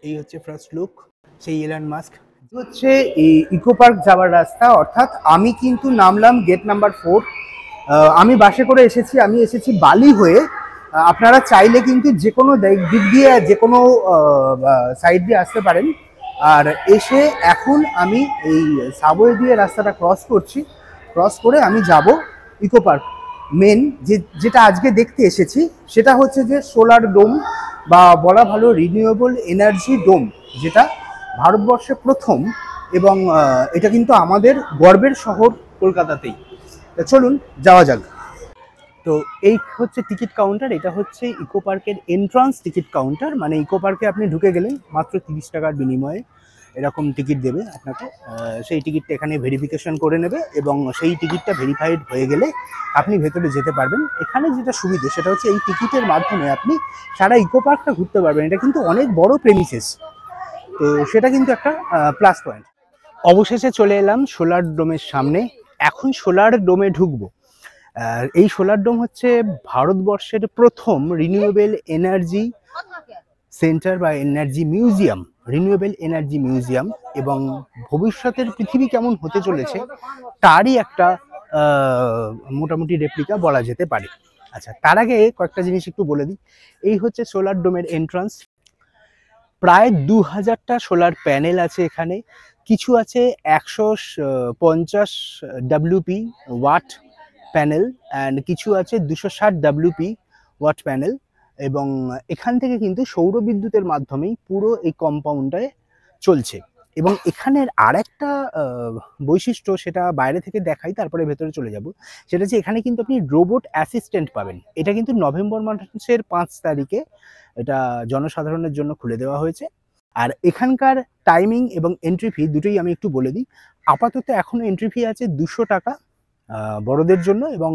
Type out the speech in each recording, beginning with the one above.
এই হচ্ছে first look সেই এলন মাস্ক। হচ্ছে এই ইকো পার্ক যাওয়ার রাস্তা, অর্থাৎ আমি কিন্তু নামলাম গেট নাম্বার 4। আমি বাসে করে এসেছি, আমি এসেছি বালি হয়ে। আপনারা চাইলে কিন্তু যে কোনো দিক দিয়ে যে কোনো সাইড দিয়ে আসতে পারেন। আর এসে এখন আমি এই সাবওয়ে দিয়ে রাস্তাটা ক্রস করছি, ক্রস করে আমি যাব ইকো পার্ক। মেন যেটা আজকে দেখতে এসেছি সেটা হচ্ছে যে সোলার ডোম, বা বলা ভালো রিনিউয়েবল এনার্জি ডোম, যেটা ভারতবর্ষে প্রথম, এবং এটা কিন্তু আমাদের গর্বের শহর কলকাতাতেই। চলুন যাওয়া যাক। তো এই হচ্ছে টিকিট কাউন্টার, এটা হচ্ছে ইকো পার্কের এন্ট্রান্স টিকিট কাউন্টার। মানে ইকো পার্কে আপনি ঢুকে গেলেন মাত্র 30 টাকার বিনিময়ে এরকম টিকিট দেবে আপনাকে। সেই টিকিটটা এখানে ভেরিফিকেশন করে নেবে, এবং সেই টিকিটটা ভেরিফাইড হয়ে গেলে আপনি ভেতরে যেতে পারবেন। এখানে যেটা সুবিধে সেটা হচ্ছে এই টিকিটের মাধ্যমে আপনি সারা ইকো পার্কটা ঘুরতে পারবেন। এটা কিন্তু অনেক বড় প্রেমিসেস, তো সেটা কিন্তু একটা প্লাস পয়েন্ট। অবশেষে চলে এলাম সোলার ডোমের সামনে। এখন সোলার ডোমে ঢুকবো। এই সোলার ডোম হচ্ছে ভারতবর্ষের প্রথম রিনিউয়েবল এনার্জি সেন্টার বা energy museum, renewable energy museum, এবং ভবিষ্যতের পৃথিবী কেমন হতে চলেছে তারই একটা মোটামুটি রেপ্লিকা বলা যেতে পারে। আচ্ছা, তার আগে কয়েকটা জিনিস একটু বলে দিই। এই হচ্ছে সোলার ডোমের এন্ট্রান্স। প্রায় 2000টা সোলার প্যানেল আছে এখানে। কিছু আছে 150 WP ওয়াট প্যানেল, অ্যান্ড কিছু আছে 260 WP ওয়াট প্যানেল। এবং এখান থেকে কিন্তু সৌর বিদ্যুতের মাধ্যমেই পুরো এই কম্পাউন্ডটায় চলছে। এবং এখানের আর একটা বৈশিষ্ট্য, সেটা বাইরে থেকে দেখাই তারপরে ভেতরে চলে যাব, সেটা হচ্ছে এখানে কিন্তু আপনি রোবট অ্যাসিস্ট্যান্ট পাবেন। এটা কিন্তু নভেম্বর মাসের 5 তারিখে এটা জনসাধারণের জন্য খুলে দেওয়া হয়েছে। আর এখানকার টাইমিং এবং এন্ট্রি ফি দুটোই আমি একটু বলে দিই। আপাতত এখন এন্ট্রি ফি আছে 200 টাকা বড়দের জন্য, এবং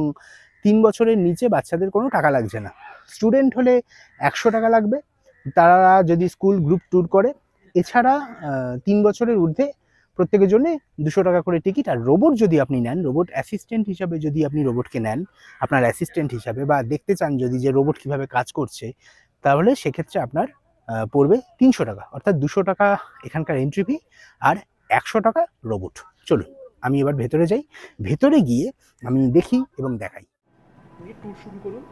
3 বছরের নিচে বাচ্চাদের কোনো টাকা লাগছে না। স্টুডেন্ট হলে 100 টাকা লাগবে, তারা যদি স্কুল গ্রুপ ট্যুর করে। এছাড়া 3 বছরের ঊর্ধ্বে প্রত্যেকের জন্য 200 টাকা করে টিকিট। আর রোবট যদি আপনি নেন, রোবট অ্যাসিস্ট্যান্ট হিসাবে যদি আপনি রোবটকে নেন আপনার অ্যাসিস্ট্যান্ট হিসাবে, বা দেখতে চান যদি যে রোবট কীভাবে কাজ করছে, তাহলে সেক্ষেত্রে আপনার পড়বে 300 টাকা। অর্থাৎ 200 টাকা এখানকার এন্ট্রি ফি, আর 100 টাকা রোবট। চলুন আমি এবার ভেতরে যাই, ভেতরে গিয়ে আমি দেখি এবং দেখাই। ট্যুর শুরু করুন।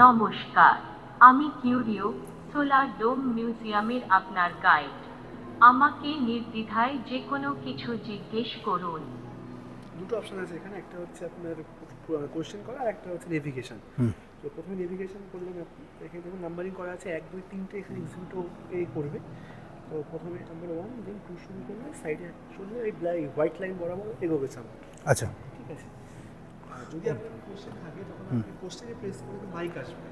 নমস্কার, আমি কিউরিও, সোলার ডোম মিউজিয়ামের আপনার গাইড। আমাকে নির্দ্বিধায় যে কোনো কিছু জিজ্ঞেস করুন। দুটো অপশন আছে এখানে, একটা হচ্ছে আপনার কোশ্চেন করা, আর একটা হচ্ছে নেভিগেশন। তো প্রথমে নেভিগেশন করলেন আপনি, এখানে দেখুন নাম্বারিং করা আছে 1 2 3টে এখানে এক্সিকিউটিভ করবে। তো প্রথমে নাম্বার 1, দেন 2 শুরু করলে সাইডে শুনলে এই হোয়াইট লাইন বরাবর এগোবে সামনে। আচ্ছা, ঠিক আছে। আর যদি আপনার কোশ্চেন থাকে তখন আপনি কোশ্চেনে প্রেস করে মাইক আসবে।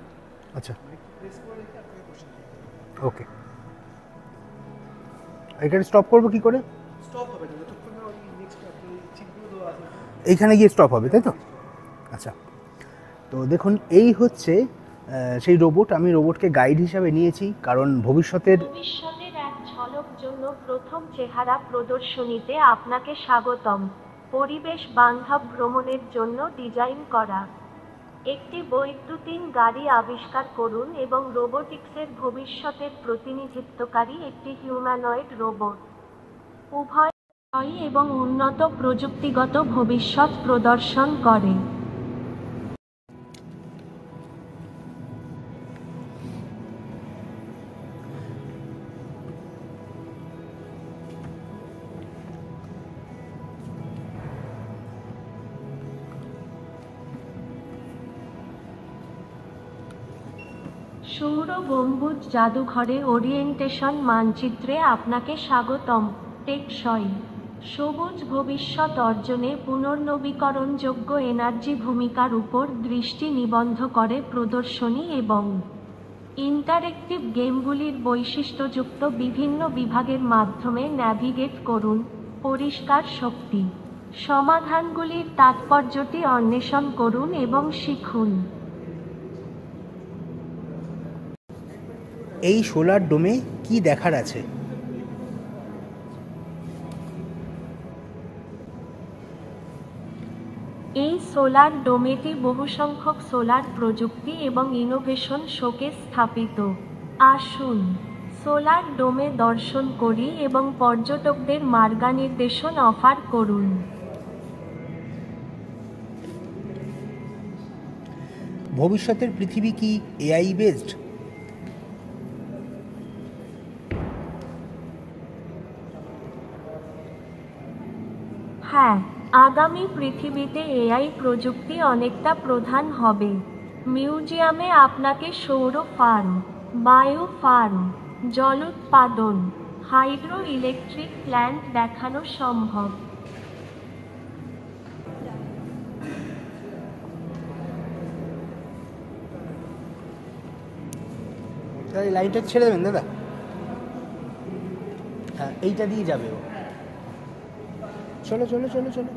আচ্ছা, মাইক প্রেস করে রেখে আপনাকে কোশ্চেন করতে হবে। ওকে। এখানে স্টপ করবো কি করে? স্টপ হবে না যতক্ষণ না ওই নেক্সট আপনি চিপগুলো দেওয়া আছে এইখানে গিয়ে স্টপ হবে, তাই তো? আচ্ছা, তো দেখুন এই হচ্ছে সেই রোবট। আমি রোবটকে গাইড হিসাবে নিয়েছি, কারণ ভবিষ্যতের এক ঝলক জন্য প্রথম চেহারা প্রদর্শনীতে আপনাকে স্বাগতম। পরিবেশ বান্ধব ভ্রমণের জন্য ডিজাইন করা একটি বৈদ্যুতিন গাড়ি আবিষ্কার করুন এবং রোবোটিক্সের ভবিষ্যতের প্রতিনিধিত্বকারী একটি হিউম্যানয়েড রোবট। উভয় এবং উন্নত প্রযুক্তিগত ভবিষ্যৎ প্রদর্শন করে। সৌর গম্বুজ জাদুঘরে ওরিয়েন্টেশন মানচিত্রে আপনাকে স্বাগতম। টেকসই সবুজ ভবিষ্যৎ অর্জনে পুনর্নবীকরণযোগ্য এনার্জি ভূমিকার উপর দৃষ্টি নিবদ্ধ করে প্রদর্শনী এবং ইন্টারেক্টিভ গেমগুলির বৈশিষ্ট্যযুক্ত বিভিন্ন বিভাগের মাধ্যমে ন্যাভিগেট করুন। পরিষ্কার শক্তি সমাধানগুলির তাৎপর্যটি অন্বেষণ করুন এবং শিখুন। এই সোলার ডোমে কি দেখার আছে? এই সোলার ডোমেটি বহুসংখ্যক সোলার প্রযুক্তি এবং ইনোভেশন শোকেস স্থাপিত। আসুন সোলার ডোমে দর্শন করি এবং পর্যটকদের মার্গনির্দেশন অফার করুন। ভবিষ্যতের পৃথিবী কি এআই বেসড? হ্যাঁ, আগামী পৃথিবীতে এআই প্রযুক্তি অনেকটা প্রধান হবে। মিউজিয়ামে আপনাকে সৌর ফার্ম, বায়ো ফার্ম, জল উৎপাদন, হাইড্রো ইলেকট্রিক প্ল্যান্ট দেখানো সম্ভব। তাহলে লাইনটা ছেড়ে দেবেন দাদা। হ্যাঁ, এইটা দিয়ে যাবে ও। চলো চলো চলো চলো।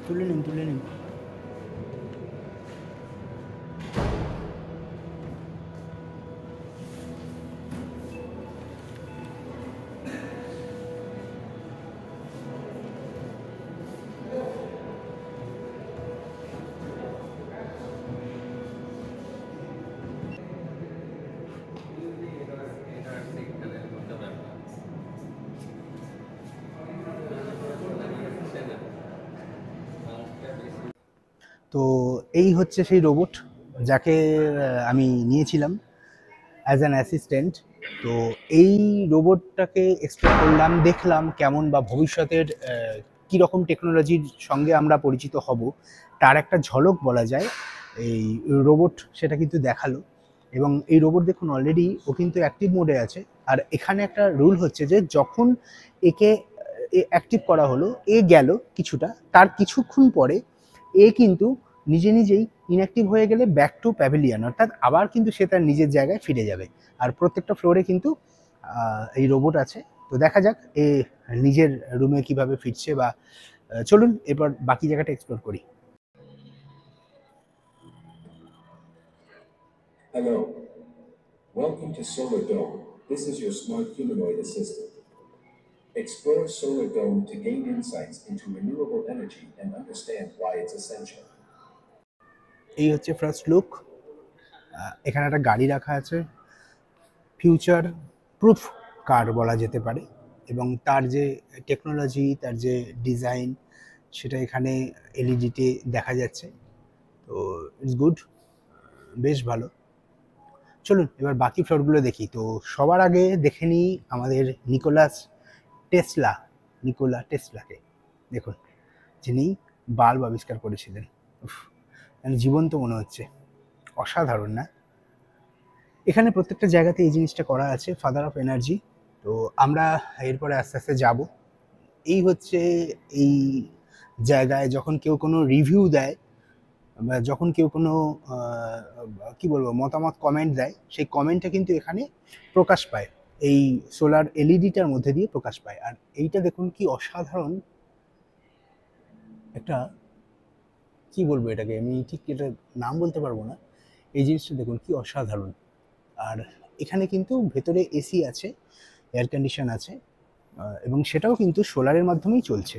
তুলে নিন তুলে নিন। তো এই হচ্ছে সেই রোবট যাকে আমি নিয়েছিলাম অ্যাজ অ্যান অ্যাসিস্ট্যান্ট। তো এই রোবটটাকে এক্সপ্লোর করলাম, দেখলাম কেমন বা ভবিষ্যতের কীরকম টেকনোলজির সঙ্গে আমরা পরিচিত হব তার একটা ঝলক বলা যায় এই রোবট, সেটা কিন্তু দেখালো। এবং এই রোবট দেখুন অলরেডি ও কিন্তু অ্যাক্টিভ মোডে আছে। আর এখানে একটা রুল হচ্ছে যে যখন একে অ্যাক্টিভ করা হলো, এ গেল কিছুটা, তার কিছুক্ষণ পরে এ কিন্তু নিজে নিজেই ইনঅ্যাক্টিভ হয়ে গেলে ব্যাক টু প্যাভিলিয়ন, অর্থাৎ আবার কিন্তু সে তার নিজের জায়গায় ফিরে যাবে। আর প্রত্যেকটা ফ্লোরে কিন্তু এই রোবট আছে। তো দেখা যাক এ নিজের রুমে কিভাবে ফিরছে, বা চলুন এরপর বাকি জায়গাটা এক্সপ্লোর করি। Hello. Welcome to Solar Dome. This is your smart humanoid assistant. Explore Solar Dome to gain insights into renewable energy and understand why it's essential. এই হচ্ছে ফার্স্ট লুক। এখানে একটা গাড়ি রাখা আছে, ফিউচার প্রুফ কার বলা যেতে পারে, এবং তার যে টেকনোলজি, তার যে ডিজাইন, সেটা এখানে এলইডিতে দেখা যাচ্ছে। তো ইটস গুড, বেশ ভালো। চলুন এবার বাকি ফ্লোরগুলো দেখি। তো সবার আগে দেখে নিই আমাদের নিকোলা টেসলাকে। দেখুন, যিনি বাল্ব আবিষ্কার করেছিলেন। মানে জীবন্ত মনে হচ্ছে, অসাধারণ না? এখানে প্রত্যেকটা জায়গাতে এই জিনিসটা করা আছে, ফাদার অফ এনার্জি। তো আমরা এরপরে আস্তে আস্তে যাব। এই হচ্ছে এই জায়গায় যখন কেউ কোনো রিভিউ দেয় বা যখন কেউ কোনো কি বলবো মতামত কমেন্ট দেয়, সেই কমেন্টটা কিন্তু এখানে প্রকাশ পায়, এই সোলার এলইডিটার মধ্যে দিয়ে প্রকাশ পায়। আর এইটা দেখুন কি অসাধারণ একটা, কি বলবো এটাকে, আমি ঠিক এটা নাম বলতে পারবো না। এই জিনিসটা দেখুন কি অসাধারণ। আর এখানে কিন্তু ভেতরে এসি আছে, এয়ার কন্ডিশন আছে, এবং সেটাও কিন্তু সোলারের মাধ্যমেই চলছে।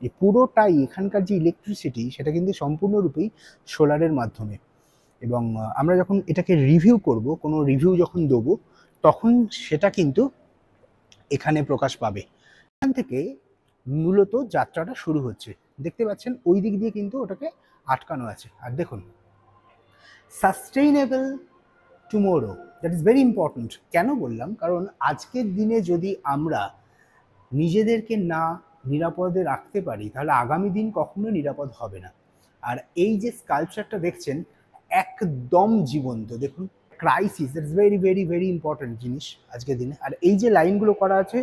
এই পুরোটাই এখানকার যে ইলেকট্রিসিটি, সেটা কিন্তু সম্পূর্ণরূপেই সোলারের মাধ্যমে। এবং আমরা যখন এটাকে রিভিউ করব, কোনো রিভিউ যখন দেবো, তখন সেটা কিন্তু এখানে প্রকাশ পাবে। এখান থেকে মূলত যাত্রাটা শুরু হচ্ছে। দেখতে পাচ্ছেন ওই দিক দিয়ে কিন্তু ওটাকে আটকানো আছে। আর দেখুন, sustainable tomorrow, that is very important. কেন বললাম? কারণ আজকের দিনে যদি আমরা নিজেদেরকে না নিরাপদে রাখতে পারি, তাহলে আগামী দিন কখনো নিরাপদ হবে না। আর এই যে স্কাল্পচারটা দেখছেন, একদম জীবন্ত। দেখুন, crisis, that's very very very important জিনিস আজকের দিনে। আর এই যে লাইনগুলো করা আছে,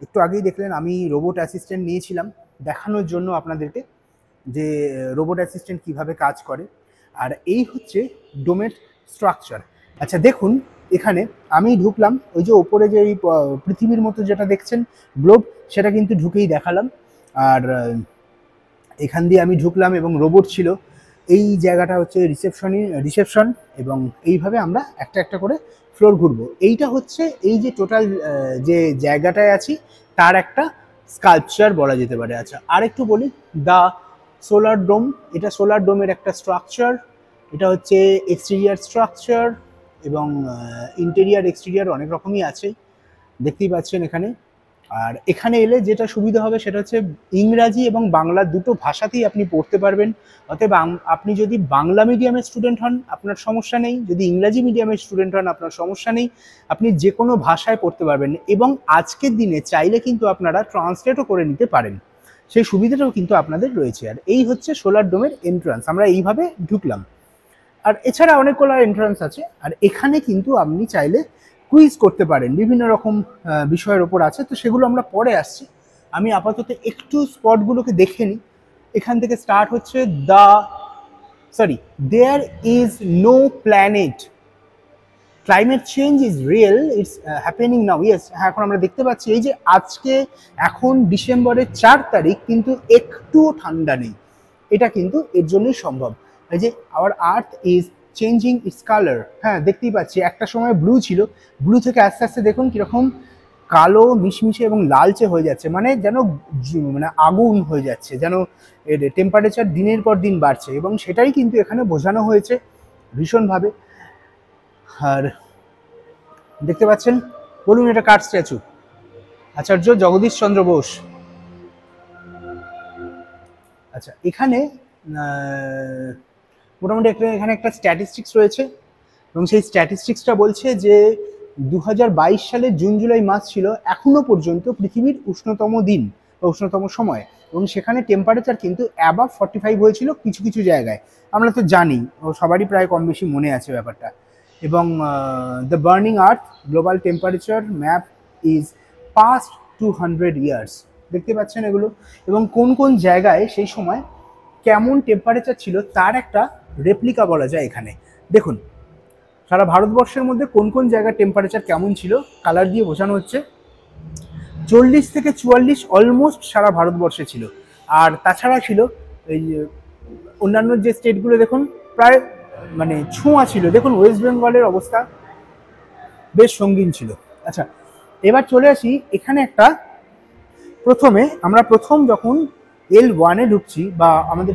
একটু আগেই দেখলেন আমি রোবট অ্যাসিস্ট্যান্ট নিয়েছিলাম দেখানোর জন্য আপনাদেরকে যে রোবট অ্যাসিস্ট্যান্ট কিভাবে কাজ করে। আর এই হচ্ছে ডোমের স্ট্রাকচার। আচ্ছা দেখুন, এখানে আমি ঢুকলাম, ওই যে ওপরে যে এই পৃথিবীর মতো যেটা দেখছেন গ্লোব, সেটা কিন্তু ঢুকেই দেখালাম। আর এখান দিয়ে আমি ঢুকলাম এবং রোবট ছিল। এই জায়গাটা হচ্ছে রিসেপশন, এবং এইভাবে আমরা একটা একটা করে ফ্লোর ঘুরবো। এইটা হচ্ছে এই যে টোটাল যে জায়গাটায় আছি তার একটা স্কাল্পচার বলা যেতে পারে। আচ্ছা, আর একটু বলি, দ্য সোলার ডোম, এটা সোলার ডোমের একটা স্ট্রাকচার। এটা হচ্ছে এক্সটেরিয়ার স্ট্রাকচার, এবং ইন্টেরিয়ার এক্সটেরিয়ার অনেক রকমই আছে, দেখতেই পাচ্ছেন এখানে। আর এখানে এলে যেটা সুবিধা হবে সেটা হচ্ছে ইংরাজি এবং বাংলা দুটো ভাষাতেই আপনি পড়তে পারবেন। অতএব আপনি যদি বাংলা মিডিয়ামের স্টুডেন্ট হন আপনার সমস্যা নেই, যদি ইংরাজি মিডিয়ামের স্টুডেন্ট হন আপনার সমস্যা নেই, আপনি যে কোনো ভাষায় পড়তে পারবেন। এবং আজকের দিনে চাইলে কিন্তু আপনারা ট্রান্সলেটও করে নিতে পারেন, সেই সুবিধাটাও কিন্তু আপনাদের রয়েছে। আর এই হচ্ছে সোলার ডোমের এন্ট্রান্স, আমরা এইভাবে ঢুকলাম। আর এছাড়া অনেকগুলো এন্ট্রান্স আছে। আর এখানে কিন্তু আপনি চাইলে কুইজ করতে পারেন, বিভিন্ন রকম বিষয়ের ওপর আছে, তো সেগুলো আমরা পরে আসছি। আমি আপাতত একটু স্পটগুলোকে দেখে নিই। এখান থেকে স্টার্ট হচ্ছে there is no planet, climate change is real, it's happening now. Yes, হ্যাঁ, এখন আমরা দেখতে পাচ্ছি এই যে আজকে এখন ডিসেম্বরের 4 তারিখ কিন্তু একটুও ঠান্ডা নেই, এটা কিন্তু এর জন্যই সম্ভব। এই যে our earth is changing its colour, হ্যাঁ দেখতেই পাচ্ছি, একটা সময় ব্লু ছিল, ব্লু থেকে আস্তে আস্তে দেখুন কীরকম কালো মিশমিশে এবং লালচে হয়ে যাচ্ছে, মানে যেন মানে আগুন হয়ে যাচ্ছে, যেন এর টেম্পারেচার দিনের পর দিন বাড়ছে, এবং সেটাই কিন্তু এখানে বোঝানো হয়েছে ভীষণভাবে। আর দেখতে পাচ্ছেন, বলুন এটা কার স্ট্যাচু? আচার্য জগদীশ চন্দ্র বোস। আচ্ছা, এখানে মোটামুটি এখানে একটা স্ট্যাটিস্টিক্স রয়েছে, এবং সেই স্ট্যাটিস্টিক্সটা বলছে যে 2022 সালে জুন জুলাই মাস ছিল এখনো পর্যন্ত পৃথিবীর উষ্ণতম দিন বা উষ্ণতম সময়, এবং সেখানে টেম্পারেচার কিন্তু অ্যাবাভ 45 হয়েছিল কিছু কিছু জায়গায়, আমরা তো জানি, ও সবারই প্রায় কম বেশি মনে আছে ব্যাপারটা। এবং the burning earth global temperature map is past 200 years, দেখতে পাচ্ছেন এগুলো, এবং কোন কোন জায়গায় সেই সময় কেমন টেম্পারেচার ছিল তার একটা রেপ্লিকা বলা যায় এখানে। দেখুন সারা ভারতবর্ষের মধ্যে কোন কোন জায়গার টেম্পারেচার কেমন ছিল কালার দিয়ে বোঝানো হচ্ছে। 40 থেকে 44 অলমোস্ট সারা ভারতবর্ষে ছিল। আর তাছাড়া ছিল এই অন্যান্য যে স্টেটগুলো দেখুন প্রায় মানে ছোঁয়া ছিল। দেখুন ওয়েস্ট বেঙ্গলের অবস্থা বেশ সঙ্গীন ছিল। আচ্ছা, এবার চলে আসি এখানে একটা, প্রথমে আমরা যখন L1-এ ঢুকছি বা আমাদের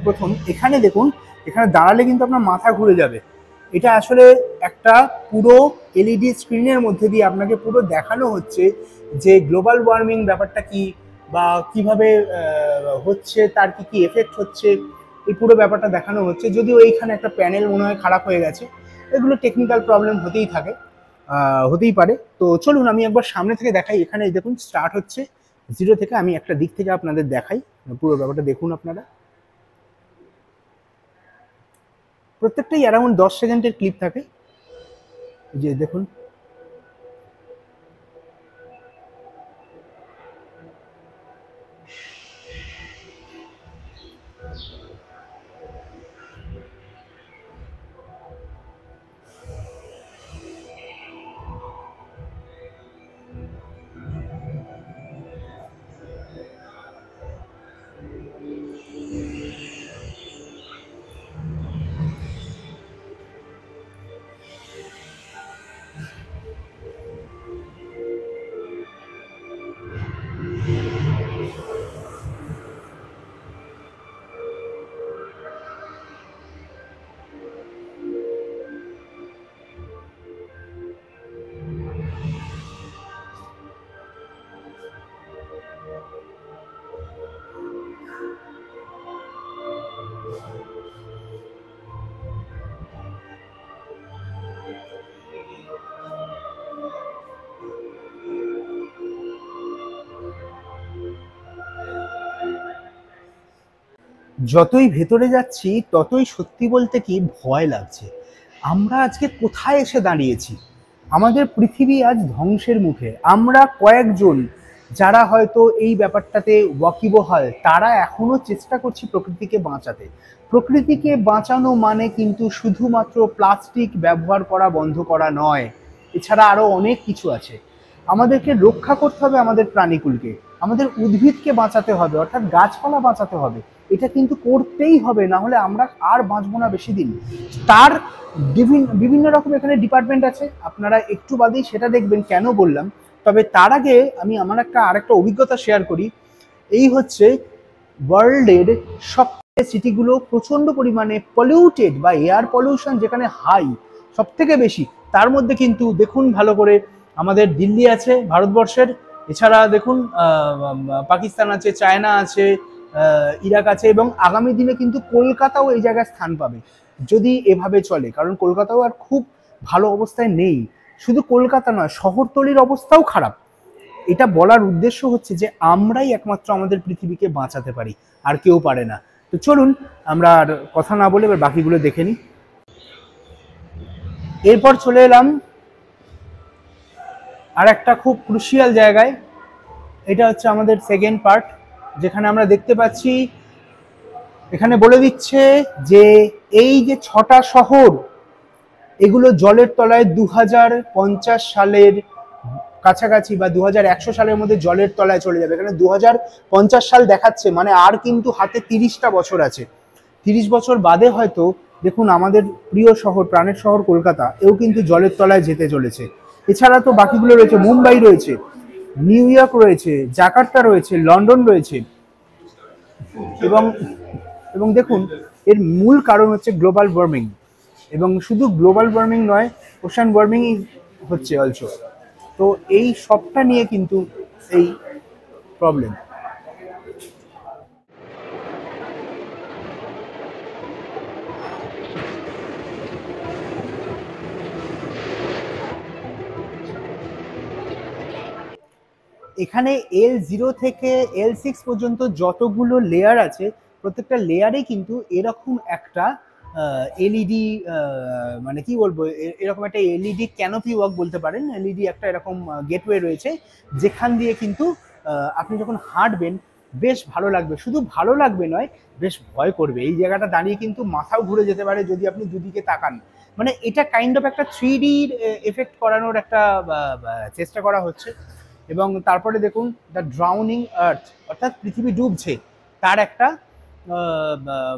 এখানে দেখুন, এখানে দাঁড়ালে কিন্তু আপনার মাথা ঘুরে যাবে। এটা আসলে একটা পুরো এলইডি স্ক্রিনের মধ্যে দিয়ে আপনাকে পুরো দেখানো হচ্ছে যে গ্লোবাল ওয়ার্মিং ব্যাপারটা কি, বা কিভাবে হচ্ছে, তার কি কি এফেক্ট হচ্ছে, এই পুরো ব্যাপারটা দেখানো হচ্ছে। যদিও এইখানে একটা প্যানেল মনে হয় খারাপ হয়ে গেছে, এগুলো টেকনিক্যাল প্রবলেম হতেই থাকে, হতেই পারে। তো চলুন আমি একবার সামনে থেকে দেখাই। এখানে দেখুন স্টার্ট হচ্ছে 0 থেকে, আমি একটা দিক থেকে আপনাদের দেখাই, পুরো ব্যাপারটা দেখুন আপনারা। প্রত্যেকটাই অ্যারাউন্ড 10 সেকেন্ডের ক্লিপ থাকে, যে দেখুন যতই ভেতরে যাচ্ছি ততই সত্যি বলতে কি ভয় লাগছে। আমরা আজকে কোথায় এসে দাঁড়িয়েছি? আমাদের পৃথিবী আজ ধ্বংসের মুখে। আমরা কয়েকজন যারা হয়তো এই ব্যাপারটাতে ওয়াকিবহাল, তারা এখনো চেষ্টা করছি প্রকৃতিকে বাঁচাতে। প্রকৃতিকে বাঁচানো মানে কিন্তু শুধুমাত্র প্লাস্টিক ব্যবহার করা বন্ধ করা নয়, এছাড়া আরো অনেক কিছু আছে। আমাদেরকে রক্ষা করতে হবে আমাদের প্রাণীকুলকে, আমাদের উদ্ভিদকে বাঁচাতে হবে, অর্থাৎ গাছপালা বাঁচাতে হবে। এটা কিন্তু করতেই হবে, না হলে আমরা আর বাঁচবো না বেশি দিন। তার বিভিন্ন রকম এখানে ডিপার্টমেন্ট আছে, আপনারা একটু বাদেই সেটা দেখবেন কেন বললাম। তবে তার আগে আমি আমার আরেকটা অভিজ্ঞতা শেয়ার করি। এই হচ্ছে ওয়ার্ল্ডের সব সিটিগুলো প্রচণ্ড পরিমাণে পলিউটেড বা এয়ার পলিউশন যেখানে হাই সব থেকে বেশি, তার মধ্যে কিন্তু দেখুন ভালো করে আমাদের দিল্লি আছে ভারতবর্ষের, এছাড়া দেখুন পাকিস্তান আছে, চায়না আছে, ইরাক আছে, এবং আগামী দিনে কিন্তু কলকাতাও এই জায়গায় স্থান পাবে যদি এভাবে চলে। কারণ কলকাতাও আর খুব ভালো অবস্থায় নেই, শুধু কলকাতা নয়, শহরতলির অবস্থাও খারাপ। এটা বলার উদ্দেশ্য হচ্ছে যে আমরাই একমাত্র আমাদের পৃথিবীকে বাঁচাতে পারি, আর কেউ পারে না। তো চলুন আমরা আর কথা না বলে এবার বাকিগুলো দেখে নিই। এরপর চলে এলাম আর একটা খুব ক্রুশিয়াল জায়গায়। এটা হচ্ছে আমাদের সেকেন্ড পার্ট, যেখানে আমরা দেখতে পাচ্ছি এখানে বলে দিচ্ছে যে এই যে 6টা শহর, এগুলো জলের তলায় 2050 সালের কাছাকাছি বা 2100 সালের মধ্যে জলের তলায় চলে যাবে। এখানে 2050 সাল দেখাচ্ছে, মানে আর কিন্তু হাতে 30টা বছর আছে। 30 বছর বাদে হয়তো দেখুন আমাদের প্রিয় শহর, প্রাণের শহর কলকাতা, এও কিন্তু জলের তলায় যেতে চলেছে। এছাড়া তো বাকিগুলো রয়েছে, মুম্বাই রয়েছে, নিউ ইয়র্ক রয়েছে, জাকার্তা রয়েছে, লন্ডন রয়েছে, এবং দেখুন এর মূল কারণ হচ্ছে গ্লোবাল ওয়ার্মিং। এবং শুধু গ্লোবাল ওয়ার্মিং নয়, ওশান ওয়ার্মিংই হচ্ছে অলসো। তো এই সবটা নিয়ে কিন্তু এই প্রবলেম। এখানে L0 থেকে L6 পর্যন্ত যতগুলো লেয়ার আছে, প্রত্যেকটা লেয়ারে কিন্তু এরকম একটা এলইডি, মানে কি বলবো, এরকম একটা এলইডি ক্যানোপি ওয়াক বলতে পারেন, এলইডি একটা এরকম গেটওয়ে রয়েছে, যেখান দিয়ে কিন্তু আপনি যখন হাঁটবেন বেশ ভালো লাগবে। শুধু ভালো লাগবে নয়, বেশ ভয় করবে। এই জায়গাটা দাঁড়িয়ে কিন্তু মাথাও ঘুরে যেতে পারে যদি আপনি দুদিকে তাকান। মানে এটা কাইন্ড অফ একটা 3D এফেক্ট করানোর একটা চেষ্টা করা হচ্ছে। এবং তারপরে দেখুন দ্য ড্রাউনিং আর্থ, অর্থাৎ পৃথিবী ডুবছে, তার একটা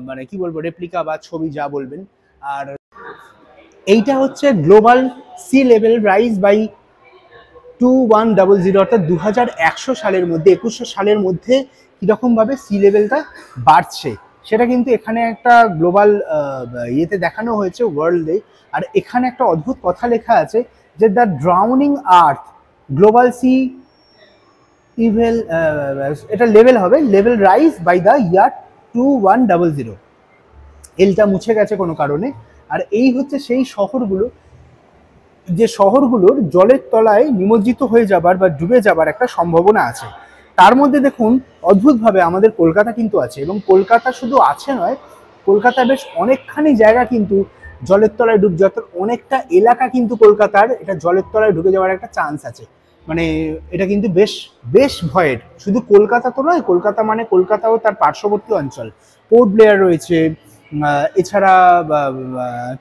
মানে কি বলবো, রেপ্লিকা বা ছবি যা বলবেন। আর এইটা হচ্ছে global sea level rise by 2100, অর্থাৎ 2100 সালের মধ্যে, 2100 সালের মধ্যে কীরকমভাবে সি লেভেলটা বাড়ছে সেটা কিন্তু এখানে একটা গ্লোবাল ইয়েতে দেখানো হয়েছে, ওয়ার্ল্ডে। আর এখানে একটা অদ্ভুত কথা লেখা আছে যে the drowning earth global sea level, এটা লেভেল হবে, level rise by the year 2100। এলটা মুছে গেছে কোনো কারণে। আর এই হচ্ছে সেই শহরগুলো, যে শহরগুলোর জলের তলায় নিমজ্জিত হয়ে যাবার বা ডুবে যাবার একটা সম্ভাবনা আছে। তার মধ্যে দেখুন অদ্ভুতভাবে আমাদের কলকাতা কিন্তু আছে, এবং কলকাতা শুধু আছে নয়, কলকাতা বেশ অনেকখানি জায়গা কিন্তু জলের তলায় ডুবছে, অর্থাৎ অনেকটা এলাকা কিন্তু কলকাতার এটা জলের তলায় ঢুকে যাওয়ার একটা চান্স আছে। মানে এটা কিন্তু বেশ বেশ ভয়ের। শুধু কলকাতা তো নয়, কলকাতা মানে কলকাতাও তার পার্শ্ববর্তী অঞ্চল, পোর্ট ব্লেয়ার রয়েছে, এছাড়া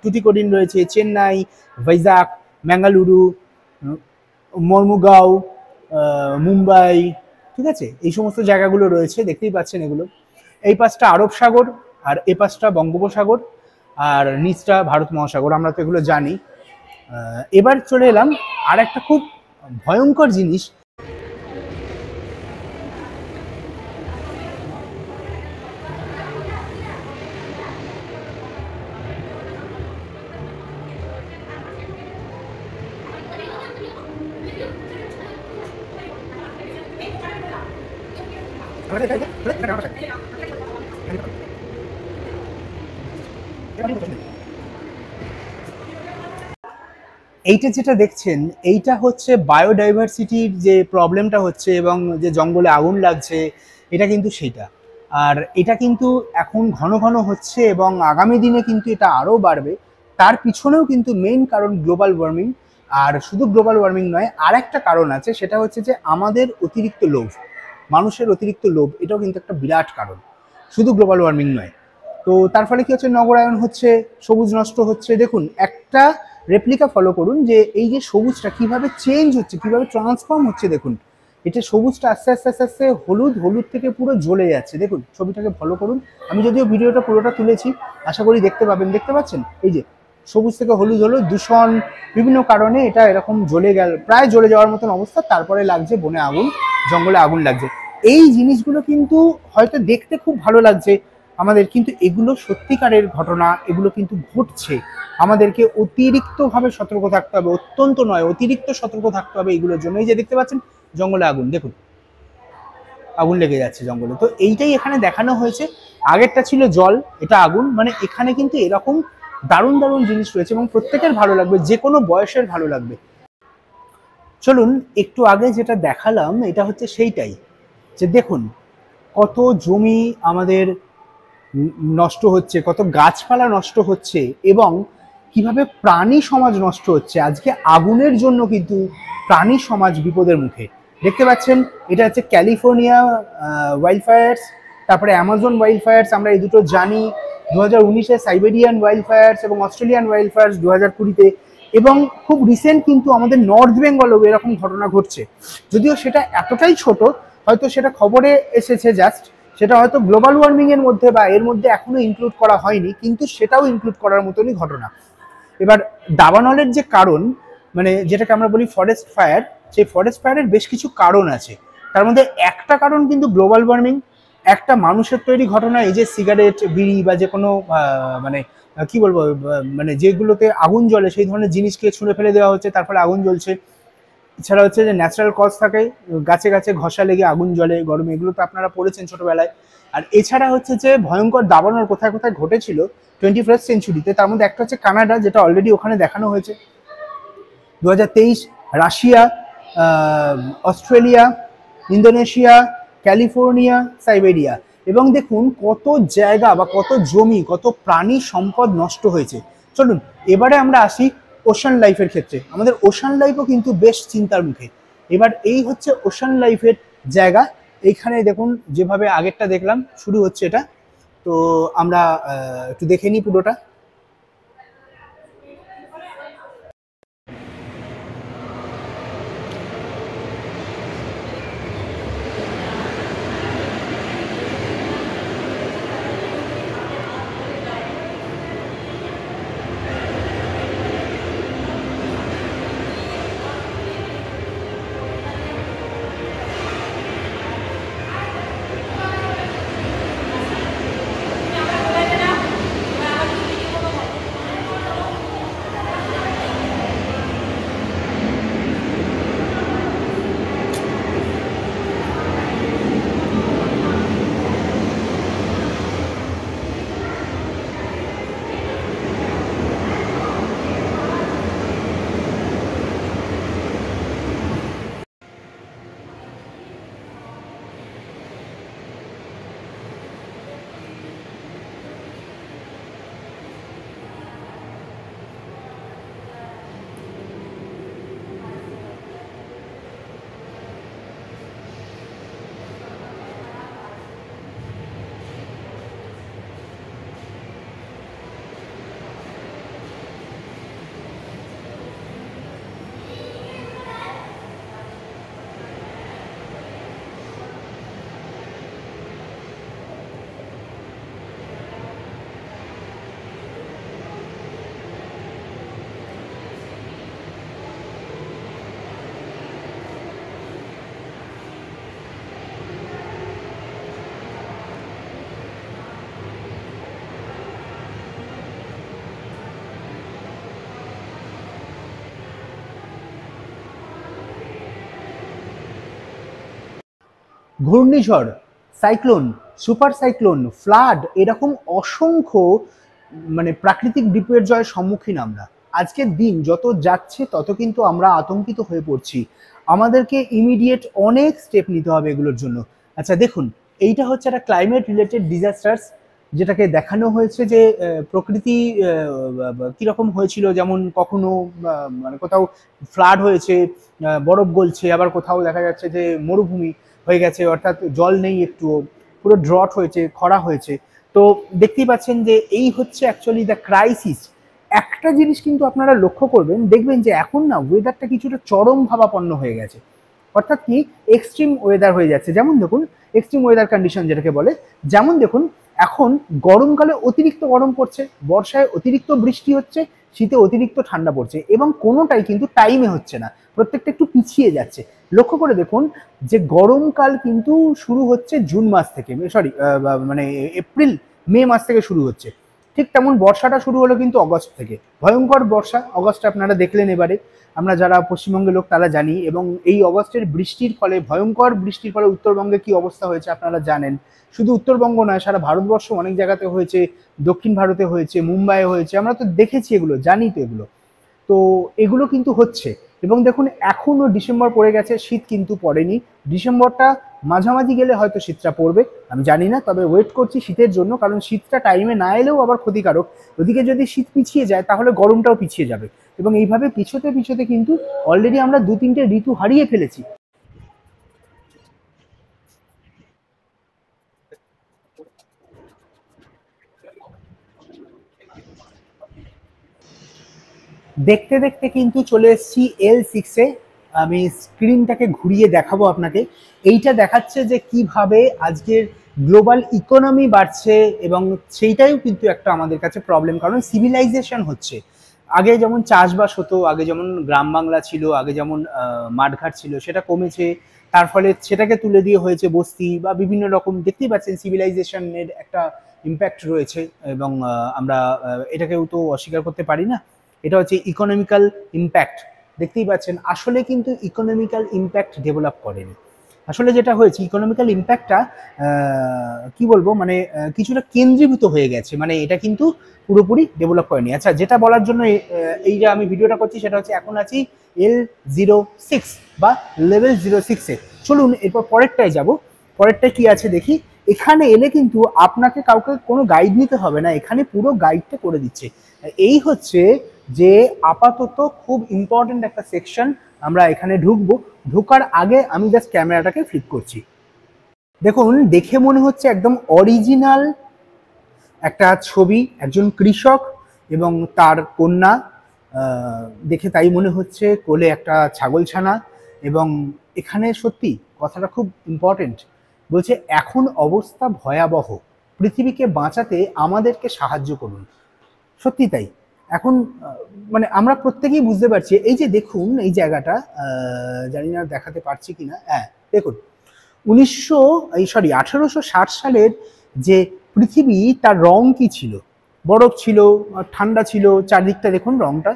টুটিকোরিন রয়েছে, চেন্নাই, ভাইজাগ, ম্যাঙ্গালুরু, মর্মুগাঁও, মুম্বাই, ঠিক আছে, এই সমস্ত জায়গাগুলো রয়েছে, দেখতেই পাচ্ছেন এগুলো। এই পাশটা আরব সাগর, আর এ পাশটা বঙ্গোপসাগর, আর নিচটা ভারত মহাসাগর, আমরা তো এগুলো জানি। এবার চলে এলাম আর একটা খুব ভয়ঙ্কর জিনিস। এইটা যেটা দেখছেন, এইটা হচ্ছে বায়োডাইভার্সিটির যে প্রবলেমটা হচ্ছে এবং যে জঙ্গলে আগুন লাগছে, এটা কিন্তু সেইটা। আর এটা কিন্তু এখন ঘন ঘন হচ্ছে এবং আগামী দিনে কিন্তু এটা আরও বাড়বে। তার পিছনেও কিন্তু মেইন কারণ গ্লোবাল ওয়ার্মিং। আর শুধু গ্লোবাল ওয়ার্মিং নয়, আর একটা কারণ আছে, সেটা হচ্ছে যে আমাদের অতিরিক্ত লোভ, মানুষের অতিরিক্ত লোভ, এটাও কিন্তু একটা বিরাট কারণ, শুধু গ্লোবাল ওয়ার্মিং নয়। তো তার ফলে কি হচ্ছে, নগরায়ন হচ্ছে, সবুজ নষ্ট হচ্ছে। দেখুন একটা রেপ্লিকা ফলো করুন যে এই যে সবুজটা কিভাবে চেঞ্জ হচ্ছে, কিভাবে ট্রান্সফর্ম হচ্ছে। দেখুন এটা সবুজটা আস্তে আস্তে আস্তে আস্তে হলুদ, হলুদ থেকে পুরো জ্বলে যাচ্ছে। দেখুন ছবিটাকে ফলো করুন, আমি যদিও ভিডিওটা পুরোটা তুলেছি, আশা করি দেখতে পাবেন। দেখতে পাচ্ছেন এই যে সবুজ থেকে হলুদ হলো, দূষণ বিভিন্ন কারণে এটা এরকম জ্বলে গেল, প্রায় জ্বলে যাওয়ার মতন অবস্থা। তারপরে লাগছে বনে আগুন, জঙ্গলে আগুন লাগছে। এই জিনিসগুলো কিন্তু হয়তো দেখতে খুব ভালো লাগছে আমাদের, কিন্তু এগুলো সত্যিকারের ঘটনা, এগুলো কিন্তু ঘটছে। আমাদেরকে অতিরিক্তভাবে সতর্ক থাকতে হবে, অত্যন্ত নয় অতিরিক্ত সতর্ক থাকতে হবে এগুলোর জন্য। এই যে দেখতে পাচ্ছেন জঙ্গলে আগুন, দেখুন আগুন লেগে যাচ্ছে জঙ্গলে। তো এইটাই এখানে দেখানো হয়েছে। আগেরটা ছিল জল, এটা আগুন। মানে এখানে কিন্তু এরকম দারুণ দারুণ জিনিস রয়েছে এবং প্রত্যেকের ভালো লাগবে, যে কোনো বয়সের ভালো লাগবে। চলুন একটু আগে যেটা দেখালাম এটা হচ্ছে সেইটাই, যে দেখুন কত জমি আমাদের নষ্ট হচ্ছে, কত গাছপালা নষ্ট হচ্ছে এবং কিভাবে প্রাণী সমাজ নষ্ট হচ্ছে। আজকে আগুনের জন্য কিন্তু প্রাণী সমাজ বিপদের মুখে। দেখতে পাচ্ছেন এটা হচ্ছে ক্যালিফোর্নিয়া ওয়াইল্ড ফায়ার্স, তারপরে অ্যামাজন ওয়াইল্ড ফায়ার্স, আমরা এই দুটো জানি। 2019-এ সাইবেরিয়ান ওয়াইল্ড ফায়ার্স এবং অস্ট্রেলিয়ান ওয়াইল্ড ফায়ার্স 2020-তে, এবং খুব রিসেন্ট কিন্তু আমাদের নর্থ বেঙ্গলেও এরকম ঘটনা ঘটছে। যদিও সেটা এতটাই ছোট, হয়তো সেটা খবরে এসেছে জাস্ট, সেটা হয়তো গ্লোবাল ওয়ার্মিং এর মধ্যে বা এর মধ্যে এখনো ইনক্লুড করা হয়নি, কিন্তু সেটাও ইনক্লুড করার মতনই ঘটনা। এবার দাবানলের যে কারণ, মানে যেটাকে আমরা বলি ফরেস্ট ফায়ার, সেই ফরেস্ট ফায়ারের বেশ কিছু কারণ আছে। তার মধ্যে একটা কারণ কিন্তু গ্লোবাল ওয়ার্মিং, একটা মানুষের তৈরি ঘটনা, এই যে সিগারেট, বিড়ি বা যে কোনো মানে কি বলবো, মানে যেগুলোতে আগুন জ্বলে সেই ধরনের জিনিসকে ছুঁড়ে ফেলে দেওয়া হচ্ছে, তার ফলে আগুন জ্বলছে। এছাড়া হচ্ছে যে ন্যাচারাল কজ থাকে, গাছে গাছে ঘষা লেগে আগুন জ্বলে গরমে, এগুলো তো আপনারা পড়েছেন ছোটবেলায়। আর এছাড়া হচ্ছে যে ভয়ঙ্কর দাবানল কোথায় কোথায় ঘটেছিল 21st সেঞ্চুরিতে, তার মধ্যে একটা হচ্ছে কানাডা, যেটা অলরেডি ওখানে দেখানো হয়েছে। 2023 Russia, Australia, Indonesia, California, Siberia. এবং দেখুন কত জায়গা বা কত জমি, কত প্রাণী সম্পদ নষ্ট হয়েছে। চলুন এবারে আমরা আসি ওশান লাইফের ক্ষেত্রে। আমাদের ওশান লাইফও কিন্তু বেশ চিন্তার মুখে। এবার এই হচ্ছে ওশান লাইফের জায়গা। এইখানে দেখুন যেভাবে আগেরটা দেখলাম শুরু হচ্ছে এটা, তো আমরা একটু দেখে নিই পুরোটা। ঘূর্ণিঝড়, সাইক্লোন, সুপার সাইক্লোন, ফ্লাড, এরকম অসংখ্য মানে প্রাকৃতিক বিপর্যয়ের সম্মুখীন আমরা। আজকের দিন যত যাচ্ছে তত কিন্তু আমরা আতঙ্কিত হয়ে পড়ছি। আমাদেরকে ইমিডিয়েট অনেক স্টেপ নিতে হবে এগুলোর জন্য। আচ্ছা দেখুন, এইটা হচ্ছে একটা ক্লাইমেট রিলেটেড ডিজাস্টার্স, যেটাকে দেখানো হয়েছে যে প্রকৃতি কীরকম হয়েছিল। যেমন কখনো মানে কোথাও ফ্লাড হয়েছে, বরফ গলছে, আবার কোথাও দেখা যাচ্ছে যে মরুভূমি হয়ে গেছে, অর্থাৎ জল নেই, একটুও পুরো ড্রট হয়েছে, খরা হয়েছে। তো দেখতেই পাচ্ছেন যে এই হচ্ছে অ্যাকচুয়ালি দ্য ক্রাইসিস। একটা জিনিস কিন্তু আপনারা লক্ষ্য করবেন, দেখবেন যে এখন না ওয়েদারটা কিছুটা চরম ভাবাপন্ন হয়ে গেছে। অর্থাৎ কি এক্সট্রিম ওয়েদার হয়ে যাচ্ছে। যেমন দেখুন এক্সট্রিম ওয়েদার কন্ডিশন যেটাকে বলে, যেমন দেখুন এখন গরমকালে অতিরিক্ত গরম পড়ছে, বর্ষায় অতিরিক্ত বৃষ্টি হচ্ছে, শীতে অতিরিক্ত ঠান্ডা পড়ছে, এবং কোনোটাই কিন্তু টাইমে হচ্ছে না, প্রত্যেকটা একটু পিছিয়ে যাচ্ছে। লক্ষ্য করে দেখুন যে গরমকাল কিন্তু শুরু হচ্ছে জুন মাস থেকে, সরি মানে এপ্রিল মে মাস থেকে শুরু হচ্ছে। ঠিক তেমন বর্ষাটা শুরু হলো কিন্তু অগস্ট থেকে, ভয়ঙ্কর বর্ষা অগস্টে আপনারা দেখলেন। এবারে আমরা যারা পশ্চিমবঙ্গের লোক তারা জানি, এবং এই অগস্টের বৃষ্টির ফলে, ভয়ঙ্কর বৃষ্টির ফলে উত্তরবঙ্গে কি অবস্থা হয়েছে আপনারা জানেন। শুধু উত্তরবঙ্গ নয়, সারা ভারতবর্ষ অনেক জায়গাতে হয়েছে, দক্ষিণ ভারতে হয়েছে, মুম্বাইয়ে হয়েছে, আমরা তো দেখেছি এগুলো, জানি তো এগুলো। তো এগুলো কিন্তু হচ্ছে। এবং দেখুন এখনও ডিসেম্বর পড়ে গেছে, শীত কিন্তু পড়েনি। ডিসেম্বরটা মাঝামাঝি গেলে হয়তো শীতটা পড়বে, আমি জানি না, তবে ওয়েট করছি শীতের জন্য, কারণ শীতটা টাইমে না এলেও আবার ক্ষতিকারক। ওদিকে যদি শীত পিছিয়ে যায় তাহলে গরমটাও পিছিয়ে যাবে, এবং এইভাবে পিছোতে পিছোতে কিন্তু অলরেডি আমরা 2-3টে ঋতু হারিয়ে ফেলেছি। দেখতে দেখতে কিন্তু চলে এসেছি L6-এ। আমি স্ক্রিনটাকে ঘুরিয়ে দেখাবো আপনাকে। এইটা দেখাচ্ছে যে কিভাবে আজকের গ্লোবাল ইকোনমি বাড়ছে, এবং সেইটাই কিন্তু একটা আমাদের কাছে প্রবলেম, কারণ সিভিলাইজেশন হচ্ছে। আগে যেমন চাষবাস হতো, আগে যেমন গ্রাম বাংলা ছিল, আগে যেমন মাঠঘাট ছিল, সেটা কমেছে। তার ফলে সেটাকে তুলে দিয়ে হয়েছে বস্তি বা বিভিন্ন রকম, দেখতেই পাচ্ছেন সিভিলাইজেশনের একটা ইম্প্যাক্ট রয়েছে, এবং আমরা এটাকেও তো অস্বীকার করতে পারি না। এটা হচ্ছে ইকোনমিক্যাল ইম্প্যাক্ট, দেখতেই পাচ্ছেন। আসলে কিন্তু ইকোনমিক্যাল ইম্প্যাক্ট ডেভেলপ করেনি। আসলে যেটা হয়েছে ইকোনমিক্যাল ইম্প্যাক্টটা কি বলবো, মানে কিছুটা কেন্দ্রীভূত হয়ে গেছে, মানে এটা কিন্তু পুরোপুরি ডেভেলপ করেনি। আচ্ছা, যেটা বলার জন্য এই যে আমি ভিডিওটা করছি সেটা হচ্ছে এখন আছি L06 বা লেভেল 06-এ। চলুন এরপর পরেরটায় যাব। পরেরটায় কি আছে দেখি। এখানে এলে কিন্তু আপনাকে কাউকে কোনো গাইড নিতে হবে না, এখানে পুরো গাইডটা করে দিচ্ছে। এই হচ্ছে যে আপাতত খুব ইম্পর্টেন্ট একটা সেকশন। আমরা এখানে ঢুকবো, ঢোকার আগে আমি জাস্ট ক্যামেরাটাকে ফ্লিপ করছি। দেখুন দেখে মনে হচ্ছে একদম অরিজিনাল একটা ছবি, একজন কৃষক এবং তার কন্যা, দেখে তাই মনে হচ্ছে, কোলে একটা ছাগলছানা। এবং এখানে সত্যি কথাটা খুব ইম্পর্টেন্ট, বলছে এখন অবস্থা ভয়াবহ, পৃথিবীকে বাঁচাতে আমাদেরকে সাহায্য করুন। সত্যি তাই। এখন মানে আমরা প্রত্যেকেই বুঝতে পারছি, এই যে দেখুন এই জায়গাটা, জানি না দেখাতে পারছি কিনা, হ্যাঁ দেখুন 1860 সালের যে পৃথিবী, তার রং কি ছিল, বরফ ছিল, ঠান্ডা ছিল, চারদিকটা দেখুন রংটা।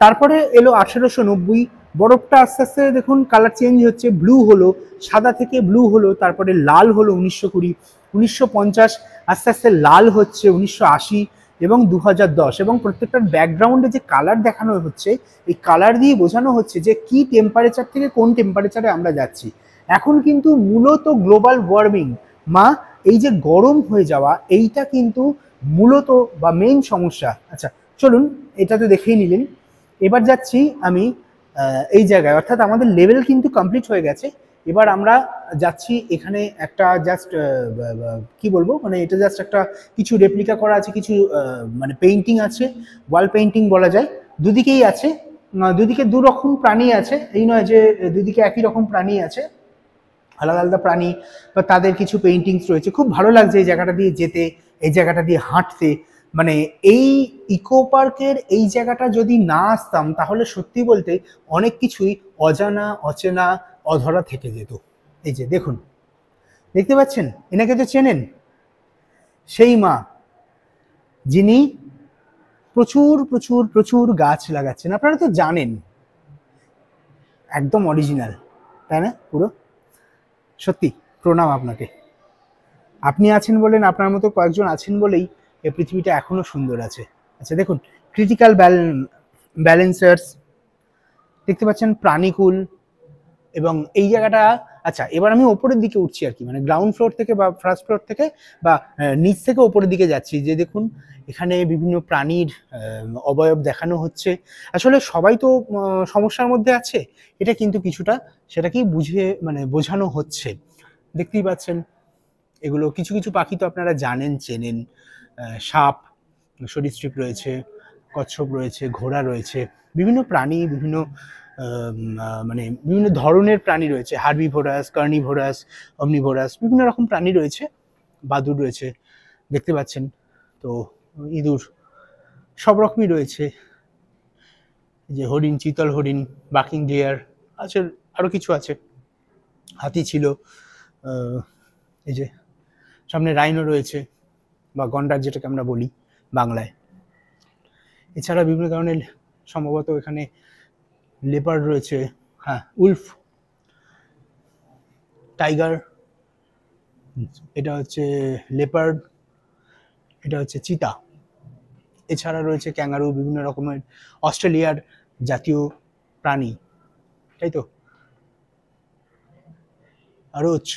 তারপরে এলো 1890, বরফটা আস্তে আস্তে দেখুন কালার চেঞ্জ হচ্ছে, ব্লু হলো, সাদা থেকে ব্লু হলো, তারপরে লাল হলো 1920, 1950 আস্তে আস্তে লাল হচ্ছে, 1980 এবং 2010। এবং প্রত্যেকটার ব্যাকগ্রাউন্ডে যে কালার দেখানো হচ্ছে, এই কালার দিয়ে বোঝানো হচ্ছে যে কি টেম্পারেচার থেকে কোন টেম্পারেচারে আমরা যাচ্ছি। এখন কিন্তু মূলত গ্লোবাল ওয়ার্মিং, এই যে গরম হয়ে যাওয়া, এইটা কিন্তু মূলত বা মেইন সমস্যা। আচ্ছা চলুন, এটা তো দেখেই নিলেন। এবার যাচ্ছি আমি এই জায়গায়, অর্থাৎ আমাদের লেভেল কিন্তু কমপ্লিট হয়ে গেছে। এবার আমরা যাচ্ছি এখানে একটা জাস্ট কি বলবো, মানে এটা জাস্ট একটা কিছু রেপ্লিকা করা আছে, কিছু মানে পেইন্টিং আছে, ওয়াল পেইন্টিং বলা যায়। দুদিকেই আছে, দুদিকে দু রকম প্রাণী আছে, এই নয় যে দুদিকে একই রকম প্রাণী আছে, আলাদা আলাদা প্রাণী বা তাদের কিছু পেইন্টিংস রয়েছে। খুব ভালো লাগছে এই জায়গাটা দিয়ে যেতে, এই জায়গাটা দিয়ে হাঁটতে। মানে এই ইকো পার্কের এই জায়গাটা যদি না আসতাম তাহলে সত্যি বলতে অনেক কিছুই অজানা, অচেনা, অধরা থেকে যেত। এই যে দেখুন, দেখতে পাচ্ছেন, এনাকে তো চেনেন, সেই মা যিনি প্রচুর প্রচুর প্রচুর গাছ লাগাচ্ছেন। আপনারা তো জানেন, একদম অরিজিনাল, তাই না? পুরো সত্যি প্রণাম আপনাকে। আপনি আছেন বলেন, আপনার মতো কয়েকজন আছেন বলেই এই পৃথিবীটা এখনো সুন্দর আছে। আচ্ছা দেখুন, ক্রিটিক্যাল ব্যালেন্সার্স দেখতে পাচ্ছেন, প্রাণীকুল। এবং এই জায়গাটা, আচ্ছা এবার আমি ওপরের দিকে উঠছি আর কি, মানে গ্রাউন্ড ফ্লোর থেকে বা ফার্স্ট ফ্লোর থেকে বা নিচ থেকে ওপরের দিকে যাচ্ছি। যে দেখুন এখানে বিভিন্ন প্রাণীর অবয়ব দেখানো হচ্ছে। আসলে সবাই তো সমস্যার মধ্যে আছে, এটা কিন্তু কিছুটা সেটাকেই মানে বোঝানো হচ্ছে। দেখতেই পাচ্ছেন এগুলো, কিছু কিছু পাখি তো আপনারা জানেন, চেনেন, সাপ, সরীসৃপ রয়েছে, কচ্ছপ রয়েছে, ঘোড়া রয়েছে, বিভিন্ন প্রাণী, বিভিন্ন মানে বিভিন্ন ধরনের প্রাণী রয়েছে, হার্বিভোরাস, কার্নিভোরাস, অমনিভোরাস, বিভিন্ন রকম প্রাণী রয়েছে, বাদুড় রয়েছে দেখতে পাচ্ছেন, তো ইঁদুর সব রকমই রয়েছে, যে হরিণ, চিতল হরিণ, বাকিং ডিয়ার আছে, আরও কিছু আছে, হাতি ছিল, এই যে সামনে রাইনো রয়েছে বা গন্ডার যেটাকে আমরা বলি বাংলায়। এছাড়া বিভিন্ন ধরনের সম্ভবত এখানে লেপার্ড রয়েছে, হ্যাঁ উলফ, টাইগার, এটা হচ্ছে লেপার্ড, এটা হচ্ছে চিতা। এছাড়া রয়েছে ক্যাঙ্গারু, বিভিন্ন রকমের অস্ট্রেলিয়ার জাতীয় প্রাণী, তাই তো, আরোচ,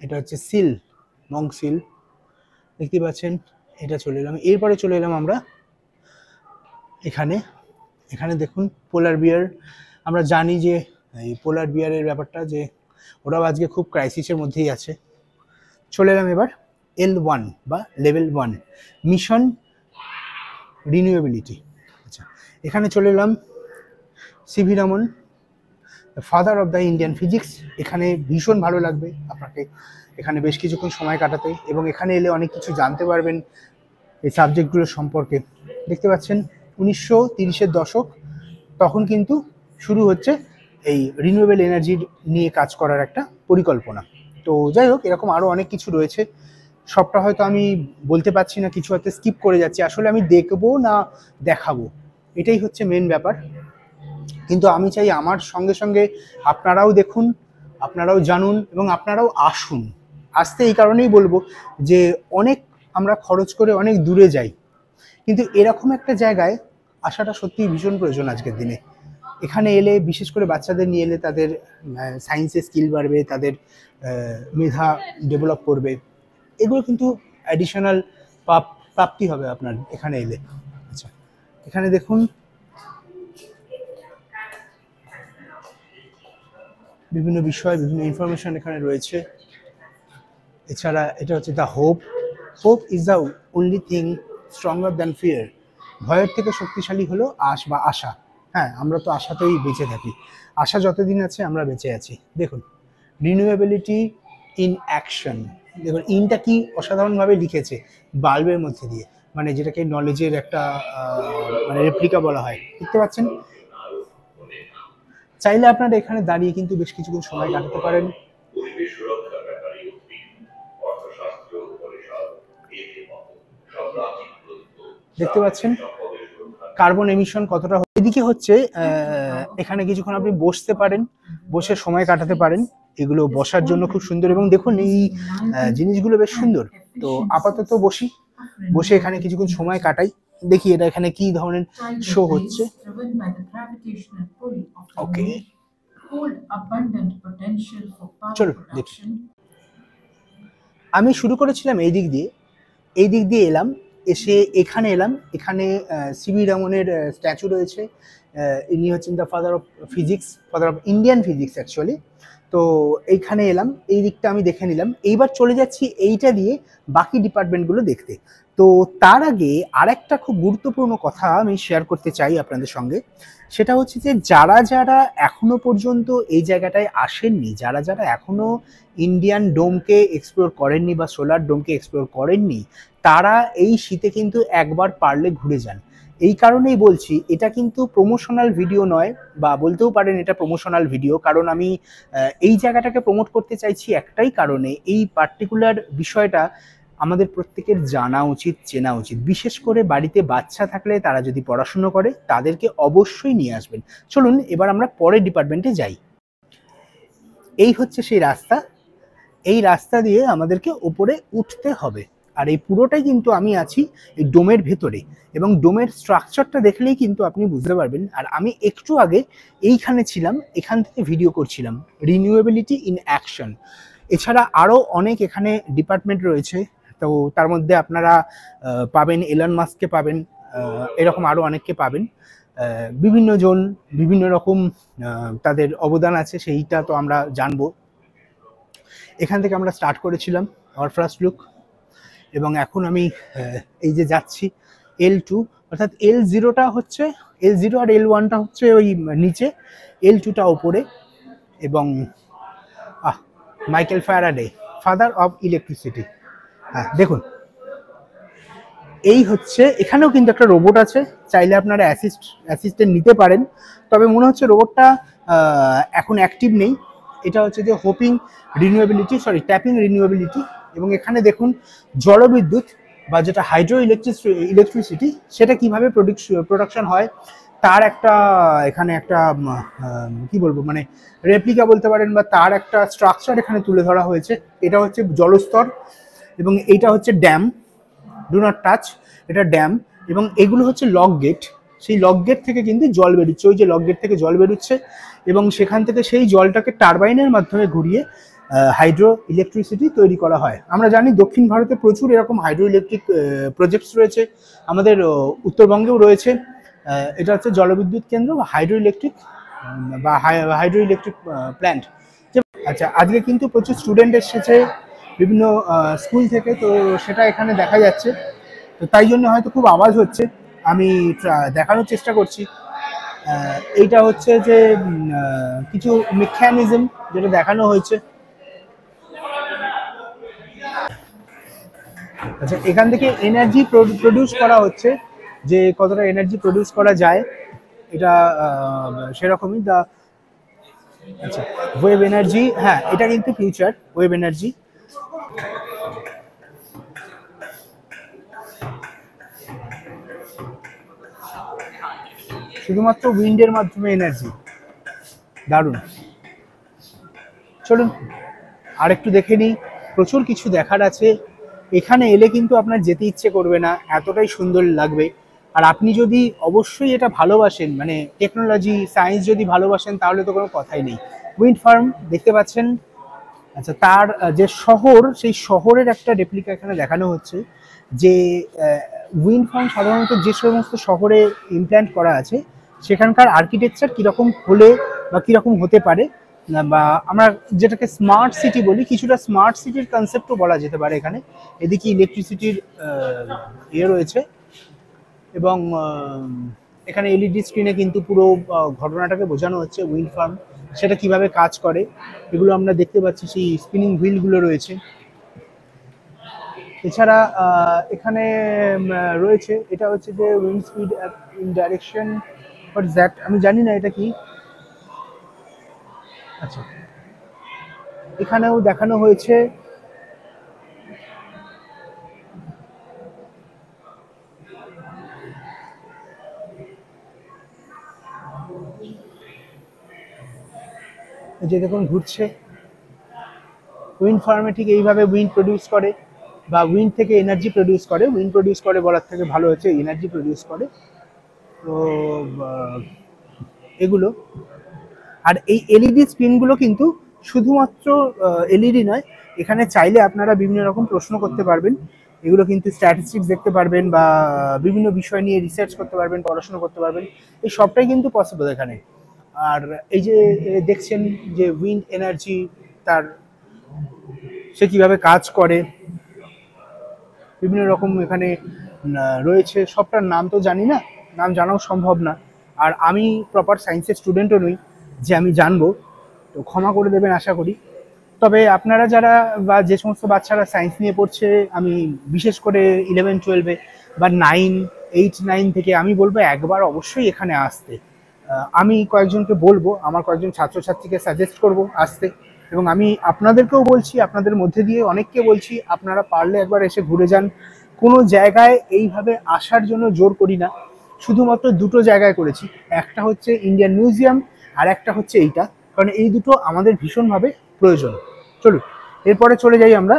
এটা হচ্ছে সিল, মঙ্ক সিল দেখতে পাচ্ছেন। এটা চলে এলাম, এরপরে চলে এলাম আমরা এখানে। এখানে দেখুন পোলার বিয়ার। আমরা জানি যে এই পোলার বিয়ারের ব্যাপারটা, যে ওরাও আজকে খুব ক্রাইসিসের মধ্যেই আছে। চলে এলাম এবার L1 বা লেভেল 1, মিশন রিনিউয়েবিলিটি। আচ্ছা, এখানে চলে এলাম CV Raman, father of the Indian physics. এখানে ভীষণ ভালো লাগবে আপনাকে এখানে বেশ কিছুক্ষণ সময় কাটাতে, এবং এখানে এলে অনেক কিছু জানতে পারবেন এই সাবজেক্টগুলোর সম্পর্কে। দেখতে পাচ্ছেন 1930-এর দশক, তখন কিন্তু শুরু হচ্ছে এই রিনিউয়েবল এনার্জি নিয়ে কাজ করার একটা পরিকল্পনা। তো যাই হোক, এরকম আরও অনেক কিছু রয়েছে, সবটা হয়তো আমি বলতে পারছি না, কিছু হয়তো স্কিপ করে যাচ্ছি। আসলে আমি দেখবো না দেখাবো, এটাই হচ্ছে মেন ব্যাপার। কিন্তু আমি চাই আমার সঙ্গে সঙ্গে আপনারাও দেখুন, আপনারাও জানুন, এবং আপনারাও আসুন। আসতে এই কারণেই বলবো যে অনেক আমরা খরচ করে অনেক দূরে যাই, কিন্তু এরকম একটা জায়গায় আসাটা সত্যিই ভীষণ প্রয়োজন আজকের দিনে। এখানে এলে, বিশেষ করে বাচ্চাদের নিয়ে এলে, তাদের সায়েন্সে স্কিল বাড়বে, তাদের মেধা ডেভেলপ করবে, এগুলো কিন্তু অ্যাডিশনাল প্রাপ্তি হবে আপনার এখানে এলে। আচ্ছা, এখানে দেখুন বিভিন্ন বিষয়, বিভিন্ন ইনফরমেশন এখানে রয়েছে। এছাড়া এটা হচ্ছে the hope. Hope is the only thing stronger than fear. ভয়ের থেকে শক্তিশালী হলো আশা। হ্যাঁ, আমরা তো আশাতেই বেঁচে থাকি, আশা যতদিন আছে আমরা বেঁচে আছি। দেখুন, রিনিউয়েবিলিটি ইন অ্যাকশন। দেখুন ইনটা কি অসাধারণভাবে লিখেছে বাল্বের মধ্যে দিয়ে, মানে যেটাকে নলেজের একটা মানে রেপ্লিকা বলা হয়, দেখতে পাচ্ছেন। চাইলে আপনারা এখানে দাঁড়িয়ে কিন্তু বেশ কিছুক্ষণ সময় কাটাতে পারেন। দেখতে পাচ্ছেন কার্বন এমিশন কতটা। এদিকে হচ্ছে এখানে কিছুক্ষণ আপনি বসতে পারেন, বসে সময় কাটাতে পারেন, এগুলো বসার জন্য খুব সুন্দর। এবং দেখুন এই জিনিসগুলো বেশ সুন্দর। তো আপাতত বসে এখানে কিছুক্ষণ সময় কাটাই, দেখি এটা এখানে কি ধরনের শো হচ্ছে। ওকে, চলো দেখি। আমি শুরু করেছিলাম এই দিক দিয়ে এলাম, এসে এখানে এলাম। এখানে সিভি রমনের স্ট্যাচু রয়েছে। ইনি হচ্ছেন the father of physics, father of Indian physics actually. তো এইখানে এলাম, এই দিকটা আমি দেখে নিলাম। এইবার চলে যাচ্ছি এইটা দিয়ে বাকি ডিপার্টমেন্টগুলো দেখতে। তো তার আগে আরেকটা খুব গুরুত্বপূর্ণ কথা আমি শেয়ার করতে চাই আপনাদের সঙ্গে। সেটা হচ্ছে যে যারা এখনো পর্যন্ত এই জায়গাটায় আসেননি, যারা এখনো ইন্ডিয়ান ডোমকে এক্সপ্লোর করেননি বা সোলার ডোমকে এক্সপ্লোর করেননি, তারা এই শীতে কিন্তু একবার পারলে ঘুরে যান। এই কারণেই বলছি, এটা কিন্তু প্রমোশনাল ভিডিও নয়, বা বলতেও পারেন এটা প্রমোশনাল ভিডিও, কারণ আমি এই জায়গাটাকে প্রমোট করতে চাইছি একটাই কারণে, এই পার্টিকুলার বিষয়টা আমাদের প্রত্যেকের জানা উচিত, চেনা উচিত। বিশেষ করে বাড়িতে বাচ্চা থাকলে, তারা যদি পড়াশুনো করে, তাদেরকে অবশ্যই নিয়ে আসবেন। চলুন এবার আমরা পরের ডিপার্টমেন্টে যাই। এই হচ্ছে সেই রাস্তা, এই রাস্তা দিয়ে আমাদেরকে উপরে উঠতে হবে। আর এই পুরোটাই কিন্তু আমি আছি এই ডোমের ভেতরে, এবং ডোমের স্ট্রাকচারটা দেখলেই কিন্তু আপনি বুঝতে পারবেন। আর আমি একটু আগে এইখানে ছিলাম, এখান থেকে ভিডিও করছিলাম, রিনিউয়েবিলিটি ইন অ্যাকশন। এছাড়া আরও অনেক এখানে ডিপার্টমেন্ট রয়েছে। তো তার মধ্যে আপনারা পাবেন এলন মাস্ককে পাবেন, এরকম আরও অনেককে পাবেন। বিভিন্ন জন বিভিন্ন রকম তাদের অবদান আছে, সেইটা তো আমরা জানবো। এখান থেকে আমরা স্টার্ট করেছিলাম আমার ফার্স্ট লুক, এবং এখন আমি এই যে যাচ্ছি, L2, অর্থাৎ L0টা হচ্ছে L0 আর L1টা হচ্ছে ওই নিচে, L2টা ওপরে। এবং Michael Faraday, father of electricity. হ্যাঁ দেখুন, এই হচ্ছে, এখানেও কিন্তু একটা রোবট আছে, চাইলে আপনারা অ্যাসিস্ট্যান্ট নিতে পারেন, তবে মনে হচ্ছে রোবটটা এখন অ্যাক্টিভ নেই। এটা হচ্ছে যে ট্যাপিং রিনিউয়েবিলিটি। এবং এখানে দেখুন জলবিদ্যুৎ বা যেটা হাইড্রো ইলেকট্রিসিটি সেটা কিভাবে প্রোডাকশন হয় তার একটা, এখানে একটা কি বলবো, মানে রেপ্লিকা বলতে পারেন, বা তার একটা স্ট্রাকচার এখানে তুলে ধরা হয়েছে। এটা হচ্ছে জলস্তর এবং এইটা হচ্ছে ড্যাম, ডু নট টাচ, এটা ড্যাম। এবং এগুলো হচ্ছে লক গেট, সেই লক গেট থেকে কিন্তু জল বেরোচ্ছে, ওই যে লক গেট থেকে জল বেরোচ্ছে এবং সেখান থেকে সেই জলটাকে টারবাইনের মাধ্যমে ঘুরিয়ে হাইড্রো ইলেকট্রিসিটি তৈরি করা হয়। আমরা জানি দক্ষিণ ভারতে প্রচুর এরকম হাইড্রো ইলেকট্রিক প্রজেক্টস রয়েছে, আমাদের উত্তরবঙ্গেও রয়েছে। এটা হচ্ছে জলবিদ্যুৎ কেন্দ্র বা হাইড্রো ইলেকট্রিক প্ল্যান্ট। আচ্ছা, আজকে কিন্তু প্রচুর স্টুডেন্ট এসেছে বিভিন্ন স্কুল থেকে, তো সেটা এখানে দেখা যাচ্ছে, তো তাই জন্য হয়তো খুব আওয়াজ হচ্ছে। আমি দেখানোর চেষ্টা করছি। এইটা হচ্ছে যে কিছু মেকানিজম যেটা দেখানো হয়েছে। আচ্ছা, এখান থেকে এনার্জি প্রডিউস করা হচ্ছে, যে কতটা এনার্জি প্রডিউস করা যায় এটা সেরকমই। আচ্ছা, ওয়েভ এনার্জি, হ্যাঁ এটা কিন্তু ফিউচার ওয়েভ এনার্জি। শুধুমাত্র উইন্ডের মাধ্যমে এনার্জি, দারুণ। চলুন আর একটু দেখে নিই, প্রচুর কিছু দেখার আছে। এখানে এলে কিন্তু আপনার যেতে ইচ্ছে করবে না, এতটাই সুন্দর লাগবে। আর আপনি যদি অবশ্যই এটা ভালোবাসেন, মানে টেকনোলজি সায়েন্স যদি ভালোবাসেন, তাহলে তো কোনো কথাই নেই। উইন্ড ফার্ম দেখতে পাচ্ছেন। আচ্ছা, তার যে শহর, সেই শহরের একটা রেপ্লিকা এখানে দেখানো হচ্ছে। যে উইন্ড ফার্ম সাধারণত যে সমস্ত শহরে ইমপ্ল্যান্ট করা আছে সেখানকার আর্কিটেকচার কীরকম হলে বা কীরকম হতে পারে, বা আমরা যেটাকে স্মার্ট সিটি বলি, কিছুটা স্মার্ট সিটির কনসেপ্টও বলা যেতে পারে এখানে। এদিকে ইলেকট্রিসিটির রয়েছে এবং এখানে এলইডি স্ক্রিনে কিন্তু পুরো ঘটনাটাকে বোঝানো হচ্ছে, উইন্ড ফার্ম সেটা কিভাবে কাজ করে এগুলো আমরা দেখতে পাচ্ছি। সেই স্পিনিং হুইলগুলো রয়েছে। এছাড়া এখানে রয়েছে, এটা হচ্ছে যে wind speed in direction, but that আমি জানি না এটা কি। আচ্ছা, এখানেও দেখানো হয়েছে যে দেখুন ঘুরছে। উইন্ড ফার্মে ঠিক এইভাবে উইন্ড প্রডিউস করে, বা উইন্ড থেকে এনার্জি প্রডিউস করে। উইন্ড প্রডিউস করে বলার থেকে ভালো হচ্ছে এনার্জি প্রডিউস করে। তো এগুলো, আর এই এলইডি স্ক্রিনগুলো কিন্তু শুধুমাত্র এলইডি নয়, এখানে চাইলে আপনারা বিভিন্ন রকম প্রশ্ন করতে পারবেন। এগুলো কিন্তু স্ট্যাটিস্টিক্স দেখতে পারবেন, বা বিভিন্ন বিষয় নিয়ে রিসার্চ করতে পারবেন, পড়াশোনা করতে পারবেন। এই সবটাই কিন্তু পসিবল এখানে। আর এই যে দেখছেন যে উইন্ড এনার্জি, তার সে কিভাবে কাজ করে, বিভিন্ন রকম এখানে রয়েছে। সবটার নাম তো জানি না, নাম জানাও সম্ভব না। আর আমি প্রপার সায়েন্সের স্টুডেন্টও নই যে আমি জানবো, তো ক্ষমা করে দেবেন আশা করি। তবে আপনারা যারা, বা যে সমস্ত বাচ্চারা সায়েন্স নিয়ে পড়ছে, আমি বিশেষ করে 11-12 বা 9-8-9 থেকে আমি বলবো একবার অবশ্যই এখানে আসতে। আমি কয়েকজনকে বলবো, আমার কয়েকজন ছাত্রছাত্রীকে সাজেস্ট করব আসতে। এবং আমি আপনাদেরকেও বলছি, আপনাদের মধ্যে দিয়ে অনেককে বলছি, আপনারা পারলে একবার এসে ঘুরে যান। কোনো জায়গায় এইভাবে আসার জন্য জোর করি না, শুধুমাত্র দুটো জায়গায় করেছি। একটা হচ্ছে ইন্ডিয়ান মিউজিয়াম, আর একটা হচ্ছে এইটা, কারণ এই দুটো আমাদের ভীষণভাবে প্রয়োজন। চলুন এরপরে চলে যাই আমরা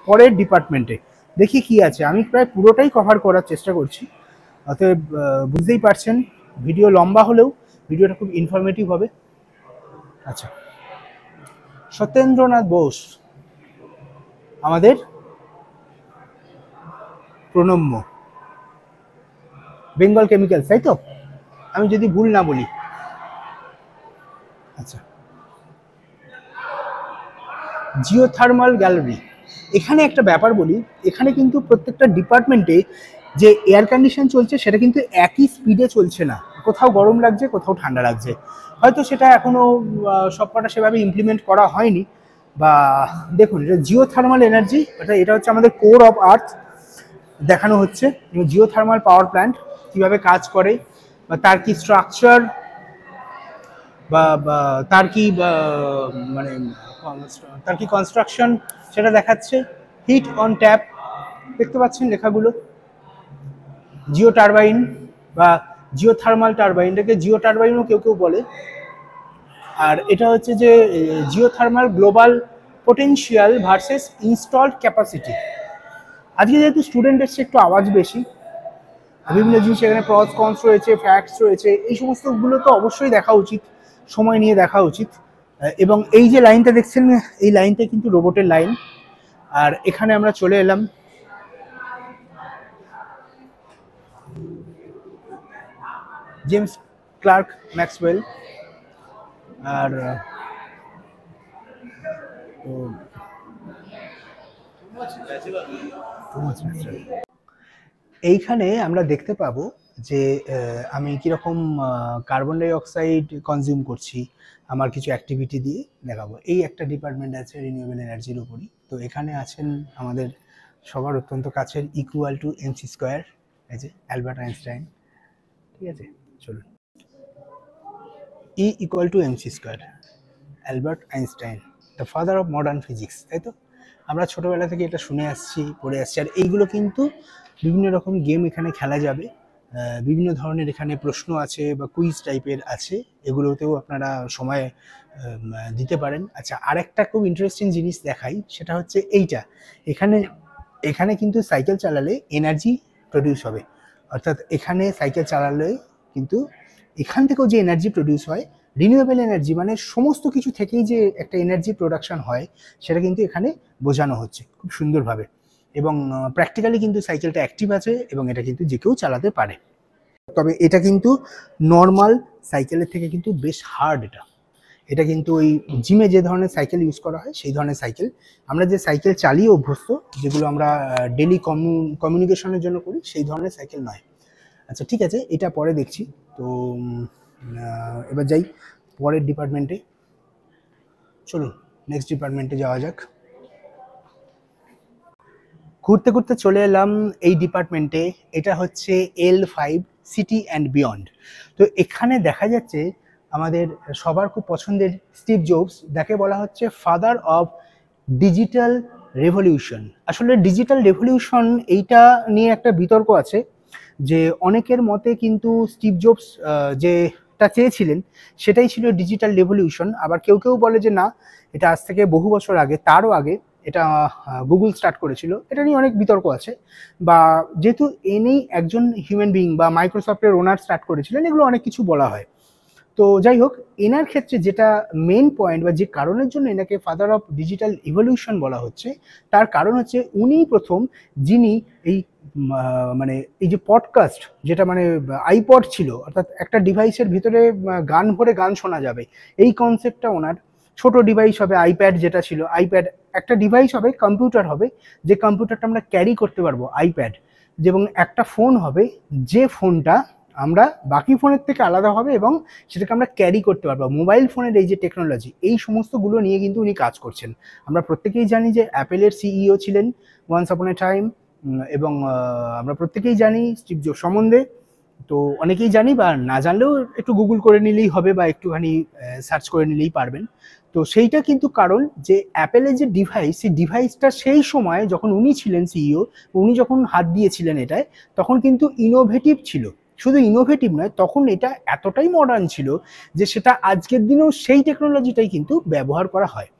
পরের ডিপার্টমেন্টে, দেখি কি আছে। আমি প্রায় পুরোটাই কভার করার চেষ্টা করছি, অতএব বুঝতেই পারছেন ভিডিও লম্বা হলেও ভিডিওটা খুব ইনফরমেটিভ হবে। আচ্ছা, সত্যেন্দ্রনাথ বোস আমাদের প্রণম্য, বেঙ্গল কেমিক্যালস, তাই তো? আমি যদি ভুল না বলি। আচ্ছা, জিওথার্মাল গ্যালারি। এখানে একটা ব্যাপার বলি, এখানে কিন্তু প্রত্যেকটা ডিপার্টমেন্টে যে এয়ার কন্ডিশন চলছে সেটা কিন্তু একই স্পিডে চলছে না, কোথাও গরম লাগছে কোথাও ঠান্ডা লাগছে। হয়তো সেটা এখনও সবকটা সেভাবে ইমপ্লিমেন্ট করা হয়নি। বা দেখুন, এটা জিও থার্মাল এনার্জি, এটা হচ্ছে আমাদের কোর অফ আর্থ দেখানো হচ্ছে। জিও থার্মাল পাওয়ার প্ল্যান্ট কীভাবে কাজ করে বা তার কি স্ট্রাকচার বা তার কি মানে তার কি কনস্ট্রাকশন সেটা দেখাচ্ছে। হিট অন ট্যাপ দেখতে পাচ্ছেন লেখাগুলো, জিও টারবাইন বা জিও থার্মাল টারবাইন, এটাকে জিও টারবাইনও কেউ কেউ বলে। আর এটা হচ্ছে যে Jio thermal global potential versus installed capacity. আজকে যেহেতু স্টুডেন্ট এসছে একটু আওয়াজ বেশি, বিভিন্ন জিনিস এখানে প্রস কনস রয়েছে, ফ্যাক্টস রয়েছে, এই সমস্তগুলো তো অবশ্যই দেখা উচিত, সময় নিয়ে দেখা উচিত। এবং এই যে লাইনটা দেখছেন, এই লাইনটা কিন্তু রোবটের লাইন। আর এখানে আমরা চলে এলাম জেমস ক্লার্ক ম্যাক্সওয়েল। আর এইখানে আমরা দেখতে পাবো যে আমি কীরকম কার্বন ডাই অক্সাইড কনজিউম করছি আমার কিছু অ্যাক্টিভিটি দিয়ে দেখাবো। এই একটা ডিপার্টমেন্ট আছে রিনিউয়েবল এনার্জির উপরই। তো এখানে আছেন আমাদের সবার অত্যন্ত কাছের ইকুয়াল টু এমসি স্কোয়ার, এই যে অ্যালবার্ট আইনস্টাইন। ঠিক আছে, চলুন। E equal to MC square, Albert Einstein, the father of modern physics, তাই তো? আমরা ছোটোবেলা থেকে এটা শুনে আসছি, পড়ে আসছি। আর এইগুলো কিন্তু বিভিন্ন রকম গেম এখানে খেলা যাবে, বিভিন্ন ধরনের এখানে প্রশ্ন আছে বা কুইজ টাইপের আছে, এগুলোতেও আপনারা সময় দিতে পারেন। আচ্ছা, আরেকটা খুব ইন্টারেস্টিং জিনিস দেখাই, সেটা হচ্ছে এইটা। এখানে কিন্তু সাইকেল চালালে এনার্জি প্রডিউস হবে, অর্থাৎ এখানে সাইকেল চালালে কিন্তু এখান থেকেও যে এনার্জি প্রডিউস হয়, রিনিউয়েবল এনার্জি মানে সমস্ত কিছু থেকেই যে একটা এনার্জি প্রোডাকশন হয়, সেটা কিন্তু এখানে বোঝানো হচ্ছে খুব সুন্দরভাবে। এবং প্র্যাকটিক্যালি কিন্তু সাইকেলটা অ্যাক্টিভ আছে এবং এটা কিন্তু যে কেউ চালাতে পারে। তবে এটা কিন্তু নর্মাল সাইকেলের থেকে কিন্তু বেশ হার্ড। এটা কিন্তু ওই জিমে যে ধরনের সাইকেল ইউজ করা হয় সেই ধরনের সাইকেল। আমরা যে সাইকেল চালিয়ে অভ্যস্ত, যেগুলো আমরা ডেলি কমিউনিকেশনের জন্য করি, সেই ধরনের সাইকেল নয়। আচ্ছা, ঠিক আছে, এটা পরে দেখছি। তো এবার যাই পরের ডিপার্টমেন্টে। চলুন নেক্সট ডিপার্টমেন্টে যাওয়া যাক। ঘুরতে ঘুরতে চলে এলাম এই ডিপার্টমেন্টে। এটা হচ্ছে L5 সিটি অ্যান্ড বিয়ন্ড। তো এখানে দেখা যাচ্ছে আমাদের সবার খুব পছন্দের স্টিভ জবস, যাকে বলা হচ্ছে ফাদার অফ ডিজিটাল রেভলিউশন। আসলে ডিজিটাল রেভলিউশন এইটা নিয়ে একটা বিতর্ক আছে, যে অনেকের মতে কিন্তু স্টিভ জবস যেটা চেয়েছিলেন সেটাই ছিল ডিজিটাল রেভলিউশন। আবার কেউ কেউ বলে যে না, এটা আজ থেকে বহু বছর আগে, তারও আগে এটা গুগল স্টার্ট করেছিল। এটা নিয়ে অনেক বিতর্ক আছে। বা যেহেতু এনেই একজন হিউম্যান বিইং বা মাইক্রোসফটের ওনার স্টার্ট করেছিলেন, এগুলো অনেক কিছু বলা হয়। তো যাই হোক, এনার ক্ষেত্রে যেটা মেইন পয়েন্ট বা যে কারণের জন্য এনাকে ফাদার অফ ডিজিটাল ইভলিউশন বলা হচ্ছে, তার কারণ হচ্ছে উনিই প্রথম যিনি এই মানে এই যে পডকাস্ট, যেটা মানে আইপড ছিল, অর্থাৎ একটা ডিভাইসের ভিতরে গান ভরে গান শোনা যাবে, এই কনসেপ্টটা ওনার। ছোট ডিভাইস হবে আইপ্যাড, যেটা ছিল আইপ্যাড একটা ডিভাইস হবে, কম্পিউটার হবে, যে কম্পিউটারটা আমরা ক্যারি করতে পারবো, আইপ্যাড। এবং একটা ফোন হবে, যে ফোনটা আমরা বাকি ফোনের থেকে আলাদা হবে এবং সেটাকে আমরা ক্যারি করতে পারবো। মোবাইল ফোনের এই যে টেকনোলজি, এই সমস্তগুলো নিয়ে কিন্তু উনি কাজ করছেন। আমরা প্রত্যেকেই জানি যে অ্যাপেলের সিইও ছিলেন ওয়ান্স আপন এ টাইম, এবং আমরা প্রত্যেকেই জানি স্টিভ জবস সম্বন্ধে। তো অনেকেই জানি, বা না জানলেও একটু গুগল করে নিলেই হবে বা একটুখানি সার্চ করে নিলেই পারবেন। তো সেইটা কিন্তু কারণ যে অ্যাপেলের যে ডিভাইস, সেই ডিভাইসটা সেই সময় যখন উনি ছিলেন সিইও, উনি যখন হাত দিয়েছিলেন এটায়, তখন কিন্তু ইনোভেটিভ ছিল। শুধু ইনোভেটিভ নয়, তখন এটা এতটাই মডার্ন ছিল যে সেটা আজকের দিনেও সেই টেকনোলজিটাই কিন্তু ব্যবহার করা হয়।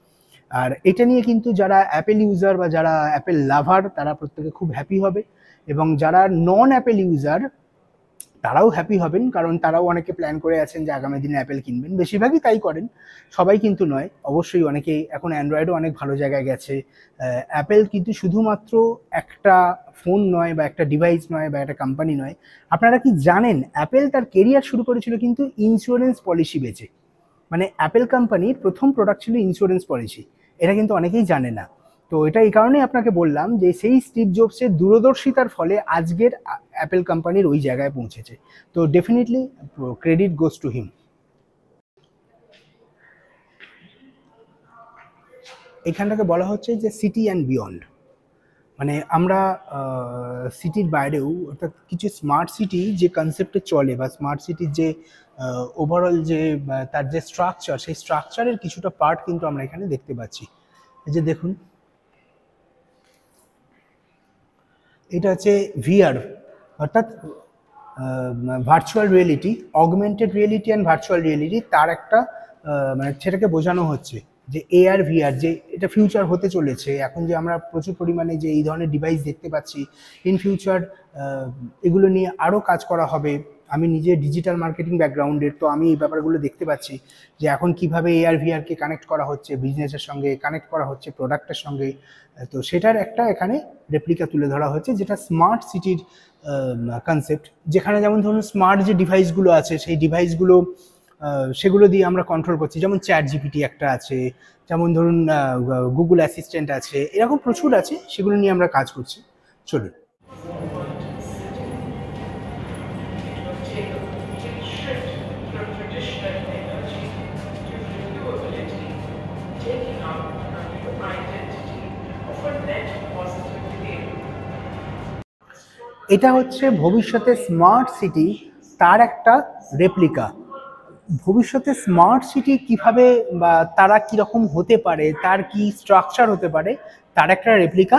আর এটা নিয়ে কিন্তু যারা অ্যাপেল ইউজার বা যারা অ্যাপেল লাভার, তারা প্রত্যেকে খুব হ্যাপি হবে। এবং যারা নন অ্যাপেল ইউজার, তারাও হ্যাপি হবেন, কারণ তারাও অনেকে প্ল্যান করে আছেন যে আগামী দিনে অ্যাপেল কিনবেন। বেশিরভাগই তাই করেন, সবাই কিন্তু নয় অবশ্যই। অনেকেই এখন অ্যান্ড্রয়েডও অনেক ভালো জায়গায় গেছে। অ্যাপেল কিন্তু শুধুমাত্র একটা ফোন নয় বা একটা ডিভাইস নয় বা একটা কোম্পানি নয়। আপনারা কি জানেন, অ্যাপেল তার কেরিয়ার শুরু করেছিল কিন্তু ইন্স্যুরেন্স পলিসি বেচে। মানে অ্যাপেল কোম্পানির প্রথম প্রোডাক্ট ছিল ইন্স্যুরেন্স পলিসি, এটা কিন্তু অনেকেই জানে না। তো এটা এই কারণেই আপনাকে বললাম যে সেই স্টিভ জবসের দূরদর্শিতার ফলে আজকের অ্যাপেল কোম্পানির ওই জায়গায় পৌঁছেছে। তো definitely credit goes to him. এখানটাকে বলা হচ্ছে যে সিটি অ্যান্ড বিয়ন্ড, মানে আমরা সিটির বাইরেও অর্থাৎ কিছু স্মার্ট সিটি যে কনসেপ্টে চলে বা স্মার্ট সিটির যে ওভারঅল যে তার যে স্ট্রাকচার, সেই স্ট্রাকচারের কিছুটা পার্ট কিন্তু আমরা এখানে দেখতে পাচ্ছি। এই যে দেখুন, এটা হচ্ছে ভিআর অর্থাৎ virtual reality, augmented reality and virtual reality, তার একটা মানে সেটাকে বোঝানো হচ্ছে যে এআর ভিআর যে এটা ফিউচার হতে চলেছে। এখন যে আমরা প্রচুর পরিমাণে যে এই ধরনের ডিভাইস দেখতে পাচ্ছি, ইন ফিউচার এগুলো নিয়ে আরও কাজ করা হবে। আমি নিজে ডিজিটাল মার্কেটিং ব্যাকগ্রাউন্ডের, তো আমি এই ব্যাপারগুলো দেখতে পাচ্ছি যে এখন কিভাবে এআর ভিআরকে কানেক্ট করা হচ্ছে বিজনেসের সঙ্গে, কানেক্ট করা হচ্ছে প্রোডাক্টের সঙ্গে। তো সেটার একটা এখানে রেপ্লিকা তুলে ধরা হচ্ছে, যেটা স্মার্ট সিটির কনসেপ্ট, যেখানে যেমন ধরুন স্মার্ট যে ডিভাইসগুলো আছে সেই ডিভাইসগুলো সেগুলো দিয়ে আমরা কন্ট্রোল করছি। যেমন চ্যাট জিপিটি একটা আছে, যেমন ধরুন গুগল অ্যাসিস্ট্যান্ট আছে, এরকম প্রচুর আছে, সেগুলো নিয়ে আমরা কাজ করছি। চলুন। এটা হচ্ছে ভবিষ্যতে স্মার্ট সিটি, তার একটা রেপ্লিকা। ভবিষ্যতে স্মার্ট সিটি কিভাবে বা তারা কীরকম হতে পারে, তার কি স্ট্রাকচার হতে পারে, তার একটা রেপ্লিকা।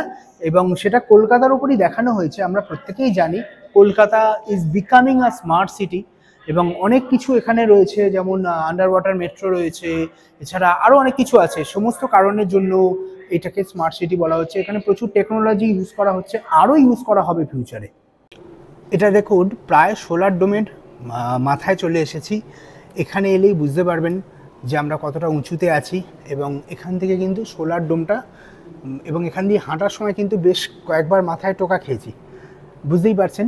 এবং সেটা কলকাতার উপরই দেখানো হয়েছে। আমরা প্রত্যেকেই জানি Kolkata is becoming a smart city, এবং অনেক কিছু এখানে রয়েছে, যেমন আন্ডার ওয়াটার মেট্রো রয়েছে, এছাড়া আরও অনেক কিছু আছে। সমস্ত কারণের জন্য এটাকে স্মার্ট সিটি বলা হচ্ছে। এখানে প্রচুর টেকনোলজি ইউজ করা হচ্ছে, আরও ইউজ করা হবে ফিউচারে। এটা দেখুন, প্রায় সোলার ডোমের মাথায় চলে এসেছি। এখানে এলেই বুঝতে পারবেন যে আমরা কতটা উঁচুতে আছি, এবং এখান থেকে কিন্তু সোলার ডোমটা, এবং এখান দিয়ে হাঁটার সময় কিন্তু বেশ কয়েকবার মাথায় টোকা খেয়েছি, বুঝতেই পারছেন।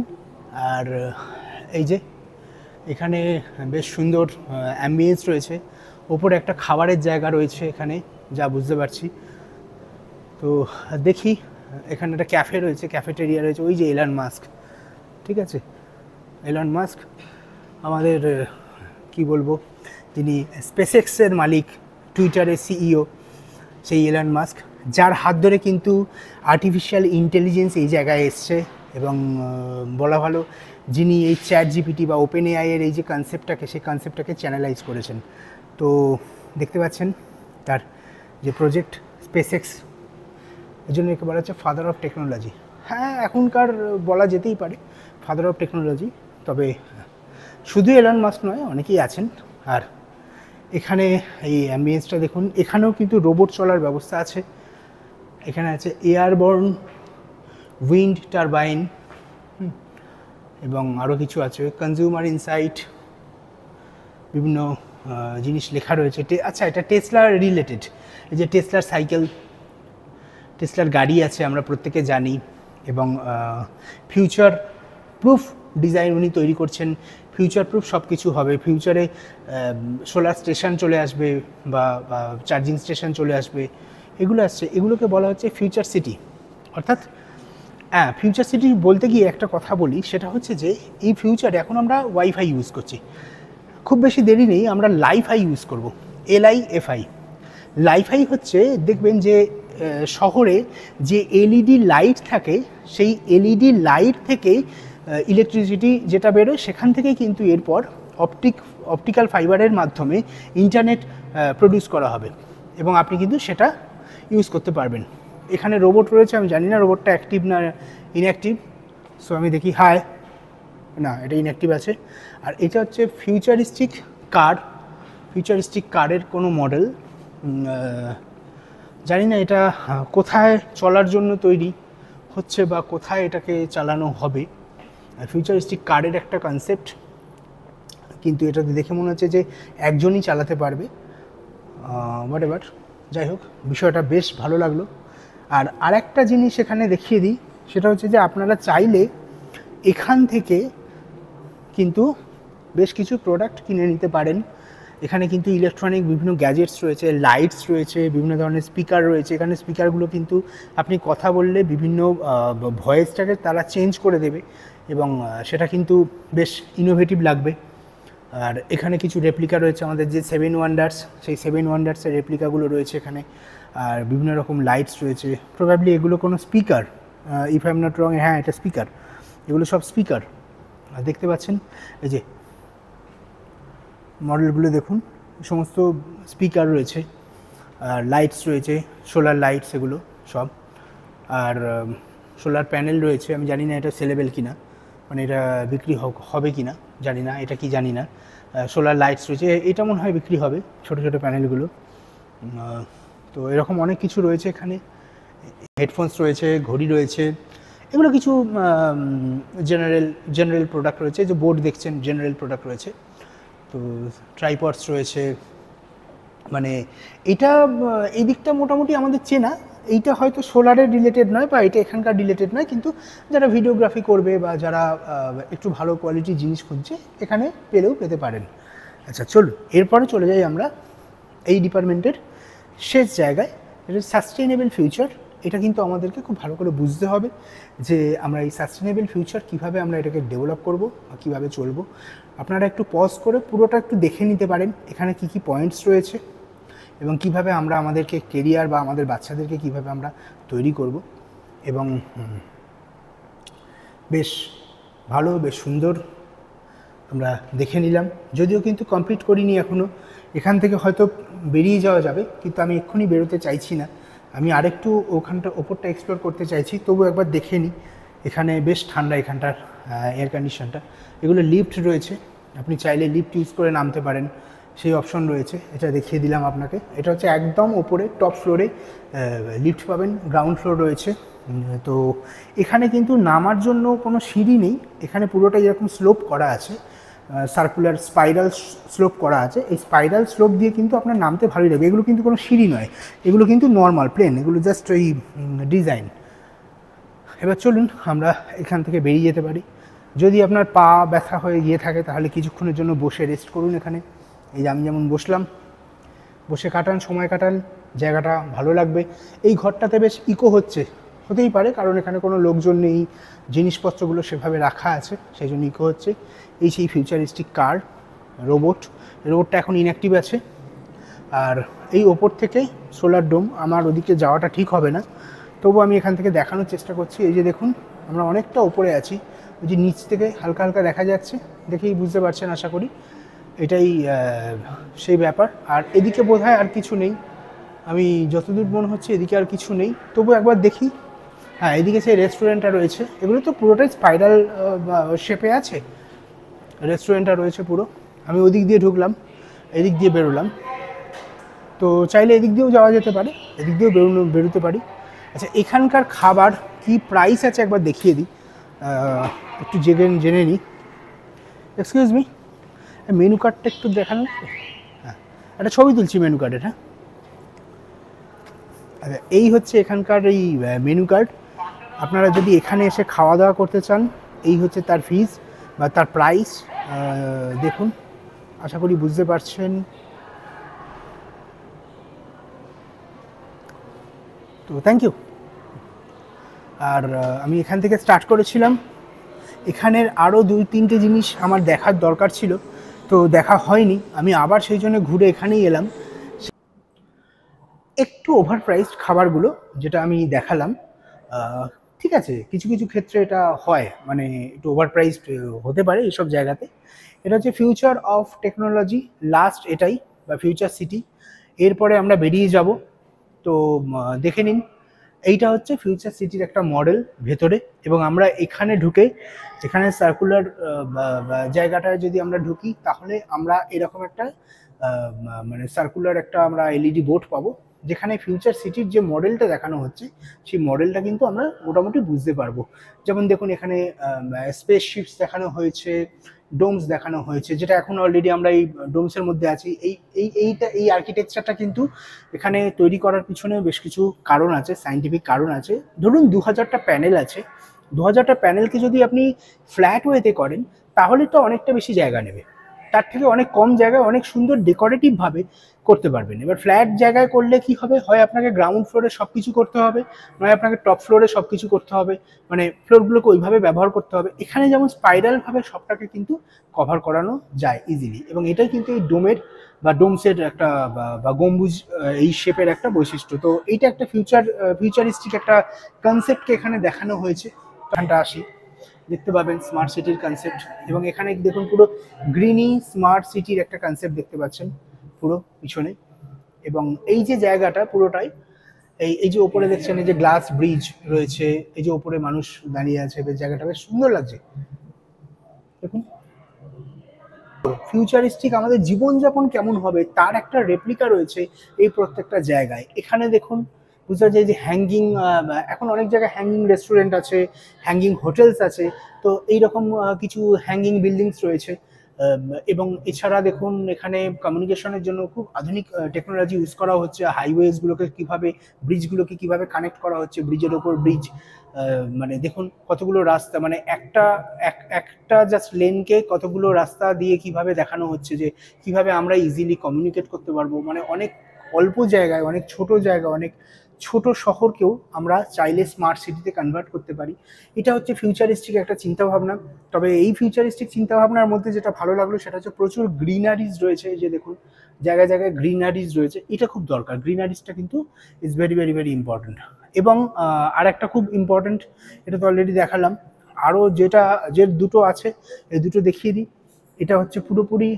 আর এই যে এখানে বেশ সুন্দর অ্যাম্বিয়েন্স রয়েছে, ওপরে একটা খাবারের জায়গা রয়েছে এখানে, যা বুঝতে পারছি। তো দেখি, এখানে একটা ক্যাফে রয়েছে, ক্যাফেটেরিয়া রয়েছে, ওই যে এলন মাস্ক, ঠিক আছে, এলন মাস্ক আমাদের কি বলবো, যিনি স্পেসএক্সের মালিক, টুইটারের সিইও, সেই এলন মাস্ক, যার হাত ধরে কিন্তু আর্টিফিশিয়াল ইন্টেলিজেন্স এই জায়গায় এসছে। এবং বলা ভালো, যিনি এই চ্যাট জিপিটি বা ওপেন এআইয়ের এই যে কনসেপ্টটাকে, সেই কনসেপ্টটাকে চ্যানেলাইজ করেছেন। তো দেখতে পাচ্ছেন তার যে প্রজেক্ট স্পেসএক্স, এই জন্য একে বলা হচ্ছে ফাদার অফ টেকনোলজি। হ্যাঁ, এখনকার বলা যেতেই পারে ফাদার অফ টেকনোলজি। তবে শুধু এলন মাস্ক নয়, অনেকেই আছেন। আর এখানে এই অ্যাম্বিয়েন্সটা দেখুন, এখানেও কিন্তু রোবট চলার ব্যবস্থা আছে। এখানে আছে এয়ারবর্ন উইন্ড টারবাইন, এবং আরও কিছু আছে, কনজিউমার ইনসাইট, বিভিন্ন জিনিস লেখা রয়েছে। আচ্ছা, এটা টেসলার রিলেটেড। এই যে টেসলার সাইকেল, টেসলার গাড়ি আছে, আমরা প্রত্যেকে জানি। এবং ফিউচার প্রুফ ডিজাইন উনি তৈরি করছেন, ফিউচার প্রুফ সব কিছু হবে। ফিউচারে সোলার স্টেশন চলে আসবে, বা চার্জিং স্টেশন চলে আসবে, এগুলো আসছে। এগুলোকে বলা হচ্ছে ফিউচার সিটি। অর্থাৎ হ্যাঁ, ফিউচার সিটি বলতে গিয়ে একটা কথা বলি, সেটা হচ্ছে যে এই ফিউচারে এখন আমরা ওয়াইফাই ইউজ করছি, খুব বেশি দেরি নেই আমরা লাইফাই ইউজ করব, LIFI। লাইফাই হচ্ছে, দেখবেন যে শহরে যে এলইডি লাইট থাকে, সেই এলইডি লাইট থেকে ইলেকট্রিসিটি যেটা বেরোয়, সেখান থেকেই কিন্তু এরপর অপটিক্যাল ফাইবারের মাধ্যমে ইন্টারনেট প্রডিউস করা হবে, এবং আপনি কিন্তু সেটা ইউজ করতে পারবেন। এখানে রোবট রয়েছে, আমি জানি না রোবটটা অ্যাক্টিভ না ইনঅ্যাক্টিভ। সো আমি দেখি, হায় না, এটা ইনঅ্যাক্টিভ আছে। আর এটা হচ্ছে ফিউচারিস্টিক কার, ফিউচারিস্টিক কারের কোনো মডেল। জানি না এটা কোথায় চলার জন্য তৈরি হচ্ছে বা কোথায় এটাকে চালানো হবে। ফিউচারিস্টিক কারের একটা কনসেপ্ট, কিন্তু এটা দেখে মনে হচ্ছে যে একজনই চালাতে পারবে। হোয়াট এভার, যাই হোক, বিষয়টা বেশ ভালো লাগলো। আর আরেকটা জিনিস এখানে দেখিয়ে দিই, সেটা হচ্ছে যে আপনারা চাইলে এখান থেকে কিন্তু বেশ কিছু প্রোডাক্ট কিনে নিতে পারেন। এখানে কিন্তু ইলেকট্রনিক বিভিন্ন গ্যাজেটস রয়েছে, লাইটস রয়েছে, বিভিন্ন ধরনের স্পিকার রয়েছে। এখানে স্পিকারগুলো কিন্তু আপনি কথা বললে বিভিন্ন ভয়েসটাকে তারা চেঞ্জ করে দেবে এবং সেটা কিন্তু বেশ ইনোভেটিভ লাগবে। আর এখানে কিছু রেপ্লিকা রয়েছে, আমাদের যে 7 ওয়ান্ডার্স, সেই 7 ওয়ান্ডার্সের রেপ্লিকাগুলো রয়েছে এখানে। আর বিভিন্ন রকম লাইটস রয়েছে, প্রবাবলি এগুলো কোনো speaker, if I am not wrong, হ্যাঁ এটা স্পিকার, এগুলো সব স্পিকার। দেখতে পাচ্ছেন এই যে মডেলগুলো দেখুন, সমস্ত স্পিকার রয়েছে, আর লাইটস রয়েছে, সোলার লাইটস এগুলো সব। আর সোলার প্যানেল রয়েছে, আমি জানি না এটা সেলেবেল কিনা, মানে এটা বিক্রি হবে কি না জানি না, এটা কি জানি না। সোলার লাইটস রয়েছে, এটা মনে হয় বিক্রি হবে, ছোটো ছোটো প্যানেলগুলো। তো এরকম অনেক কিছু রয়েছে এখানে। হেডফোনস রয়েছে, ঘড়ি রয়েছে, এগুলো কিছু জেনারেল প্রোডাক্ট রয়েছে। যে বোর্ড দেখছেন জেনারেল প্রোডাক্ট রয়েছে। তো ট্রাইপডস রয়েছে, মানে এটা এই দিকটা মোটামুটি আমাদের চেনা। এইটা হয়তো সোলারের রিলেটেড নয় বা এটা এখানকার রিলেটেড নয়, কিন্তু যারা ভিডিওগ্রাফি করবে বা যারা একটু ভালো কোয়ালিটির জিনিস খুঁজছে এখানে পেলেও পেতে পারেন। আচ্ছা চলুন, এরপরে চলে যাই আমরা এই ডিপার্টমেন্টের শেষ জায়গায়, এটা সাস্টেইনেবল ফিউচার। এটা কিন্তু আমাদেরকে খুব ভালো করে বুঝতে হবে যে আমরা এই সাস্টেইনেবল ফিউচার কীভাবে আমরা এটাকে ডেভেলপ করব বা কীভাবে চলবো। আপনারা একটু পজ করে পুরোটা একটু দেখে নিতে পারেন এখানে কি কি পয়েন্টস রয়েছে এবং কিভাবে আমরা আমাদেরকে কেরিয়ার বা আমাদের বাচ্চাদেরকে কিভাবে আমরা তৈরি করব। এবং বেশ ভালো, বেশ সুন্দর আমরা দেখে নিলাম, যদিও কিন্তু কমপ্লিট করিনি এখনও। এখান থেকে হয়তো বেরিয়ে যাওয়া যাবে, কিন্তু আমি এক্ষুনি বেরোতে চাইছি না, আমি আরেকটু ওপরটা এক্সপ্লোর করতে চাইছি। তবু একবার দেখে নিই। এখানে বেশ ঠান্ডা এখানটার এয়ার কন্ডিশনটা। এগুলো লিফট রয়েছে, আপনি চাইলে লিফট ইউজ করে নামতে পারেন, সেই অপশন রয়েছে। এটা দেখিয়ে দিলাম আপনাকে। এটা হচ্ছে একদম ওপরে টপ ফ্লোরে লিফট পাবেন, গ্রাউন্ড ফ্লোর রয়েছে। তো এখানে কিন্তু নামার জন্য কোনো সিঁড়ি নেই, এখানে পুরোটাই এরকম স্লোপ করা আছে, সার্কুলার স্পাইরাল স্লোপ করা আছে। এই স্পাইরাল স্লোপ দিয়ে কিন্তু আপনার নামতে ভালোই লাগবে। এগুলো কিন্তু কোনো সিঁড়ি নয়, এগুলো কিন্তু নর্মাল প্লেন, এগুলো জাস্ট ওই ডিজাইন। এবার চলুন আমরা এখান থেকে বেরিয়ে যেতে পারি। যদি আপনার পা ব্যথা হয়ে গিয়ে থাকে তাহলে কিছুক্ষণের জন্য বসে রেস্ট করুন এখানে। এই যে আমি যেমন বসলাম, বসে কাটান, সময় কাটান, জায়গাটা ভালো লাগবে। এই ঘরটাতে বেশ ইকো হতেই পারে, কারণ এখানে কোনো লোকজন নেই, জিনিসপত্রগুলো সেভাবে রাখা আছে, সেই জন্য ইকো হচ্ছে। এই সেই ফিউচারিস্টিক কার, রোবটটা এখন ইনঅ্যাক্টিভ আছে। আর এই ওপর থেকে সোলার ডোম, আমার ওদিকে যাওয়াটা ঠিক হবে না, তবু আমি এখান থেকে দেখানোর চেষ্টা করছি। এই যে দেখুন, আমরা অনেকটা ওপরে আছি, ওই যে নিচ থেকে হালকা হালকা দেখা যাচ্ছে, দেখেই বুঝতে পারছেন আশা করি। এটাই সেই ব্যাপার। আর এদিকে বোধহয় আর কিছু নেই, আমি যতদূর মনে হচ্ছে এদিকে আর কিছু নেই, তবু একবার দেখি। হ্যাঁ, এদিকে সেই রেস্টুরেন্টটা রয়েছে, এগুলো তো পুরোটাই স্পাইরাল শেপে আছে। রেস্টুরেন্টটা রয়েছে পুরো, আমি ওদিক দিয়ে ঢুকলাম, এদিক দিয়ে বেরোলাম। তো চাইলে এদিক দিয়েও যাওয়া যেতে পারে, এদিক দিয়েও বেরোতে পারি। আচ্ছা, এখানকার খাবার কি প্রাইস আছে একবার দেখিয়ে দিই, একটু জেনে নিই। এক্সকিউজ মি, মেনু কার্ডটা একটু দেখানো। হ্যাঁ, একটা ছবি তুলছি মেনু কার্ডের। হ্যাঁ, আচ্ছা, এই হচ্ছে এখানকার এই মেনু কার্ড। আপনারা যদি এখানে এসে খাওয়া দাওয়া করতে চান, এই হচ্ছে তার ফিজ বা তার প্রাইস। দেখুন, আশা করি বুঝতে পারছেন। তো থ্যাংক ইউ। আর আমি এখান থেকে স্টার্ট করেছিলাম। এখানের আরও 2-3টে জিনিস আমার দেখার দরকার ছিল, তো দেখা হয়নি, আমি আবার সেই জন্য ঘুরে এখানেই এলাম। একটু ওভার প্রাইসড খাবারগুলো যেটা আমি দেখালাম, ঠিক আছে, কিছু কিছু ক্ষেত্রে এটা হয়, মানে একটু ওভার প্রাইসড হতে পারে এইসব জায়গাতে। এটা হচ্ছে ফিউচার অফ টেকনোলজি, লাস্ট এটাই, বা ফিউচার সিটি। এরপরে আমরা বেরিয়ে যাব। তো দেখে নিন, এইটা হচ্ছে ফিউচার সিটির একটা মডেল ভেতরে। এবং আমরা এখানে ঢুকে, এখানে সার্কুলার জায়গাটায় যদি আমরা ঢুকি, তাহলে আমরা এরকম একটা মানে সার্কুলার একটা আমরা এলইডি বোর্ড পাবো, যেখানে ফিউচার সিটির যে মডেলটা দেখানো হচ্ছে সেই মডেলটা কিন্তু আমরা মোটামুটি বুঝতে পারবো। যেমন দেখুন, এখানে স্পেস শিপস দেখানো হয়েছে, ডোমস দেখানো হয়েছে, যেটা এখন অলরেডি আমরা এই ডোমসের মধ্যে আছি। এই আর্কিটেকচারটা কিন্তু এখানে তৈরি করার পিছনে বেশ কিছু কারণ আছে, সায়েন্টিফিক কারণ আছে। ধরুন 2000টা প্যানেল আছে, 2000টা প্যানেলকে যদি আপনি ফ্ল্যাট ওয়েতে করেন, তাহলে তো অনেকটা বেশি জায়গা নেবে। তার থেকে অনেক কম জায়গায় অনেক সুন্দর ডেকোরেটিভভাবে করতে পারবেন। এবার ফ্ল্যাট জায়গায় করলে কি হবে, হয় আপনাকে গ্রাউন্ড ফ্লোরে সব কিছু করতে হবে, নয় আপনাকে টপ ফ্লোরে সব কিছু করতে হবে, মানে ফ্লোরগুলোকে ওইভাবে ব্যবহার করতে হবে। এখানে যেমন স্পাইরালভাবে সবটাকে কিন্তু কভার করানো যায় ইজিলি, এবং এটাই কিন্তু এই ডোমের বা ডোমসের একটা বা গম্বুজ এই শেপের একটা বৈশিষ্ট্য। তো এইটা একটা ফিউচারিস্টিক একটা কনসেপ্টকে এখানে দেখানো হয়েছে। এখানটা আসি, দেখতে পাবেন স্মার্ট সিটির কনসেপ্ট, এবং এখানে দেখুন পুরো গ্রিনি স্মার্ট সিটির একটা কনসেপ্ট দেখতে পাচ্ছেন পুরো পিছনে। এবং এই যে জায়গাটা পুরোটাই এই যে ওপরে দেখছেন এই যে গ্লাস ব্রিজ রয়েছে, এই যে ওপরে মানুষ দাঁড়িয়ে আছে, বেশ জায়গাটা বেশ সুন্দর লাগছে দেখুন। ফিউচারিস্টিক আমাদের জীবনযাপন কেমন হবে তার একটা রেপ্লিকা রয়েছে এই প্রত্যেকটা জায়গায়। এখানে দেখুন বুঝতে যায় যে হ্যাঙ্গিং, এখন অনেক জায়গায় হ্যাঙ্গিং রেস্টুরেন্ট আছে, হ্যাঙ্গিং হোটেলস আছে, তো এইরকম কিছু হ্যাঙ্গিং বিল্ডিংস রয়েছে। এবং এছাড়া দেখুন এখানে কমিউনিকেশনের জন্য খুব আধুনিক টেকনোলজি ইউজ করা হচ্ছে। হাইওয়েজগুলোকে কীভাবে, ব্রিজগুলোকে কীভাবে কানেক্ট করা হচ্ছে, ব্রিজের ওপর ব্রিজ, মানে দেখুন কতগুলো রাস্তা, মানে একটা জাস্ট লেনকে কতগুলো রাস্তা দিয়ে কিভাবে দেখানো হচ্ছে যে কিভাবে আমরা ইজিলি কমিউনিকেট করতে পারবো। মানে অনেক অল্প জায়গায়, অনেক ছোট জায়গায়, অনেক ছোট শহরকেও আমরা চাইলে স্মার্ট সিটিতে কনভার্ট করতে পারি। এটা হচ্ছে ফিউচারিস্টিক একটা চিন্তাভাবনা। তবে এই ফিউচারিস্টিক চিন্তাভাবনার মধ্যে যেটা ভালো লাগলো সেটা হচ্ছে প্রচুর গ্রিনারিজ রয়েছে। এই যে দেখুন জায়গায় জায়গায় গ্রিনারিজ রয়েছে, এটা খুব দরকার। গ্রিনারিজটা কিন্তু is very very very important. এবং আর একটা খুব ইম্পর্ট্যান্ট, এটা তো অলরেডি দেখালাম, আরও যে দুটো আছে এই দুটো দেখিয়ে দিই। এটা হচ্ছে পুরোপুরি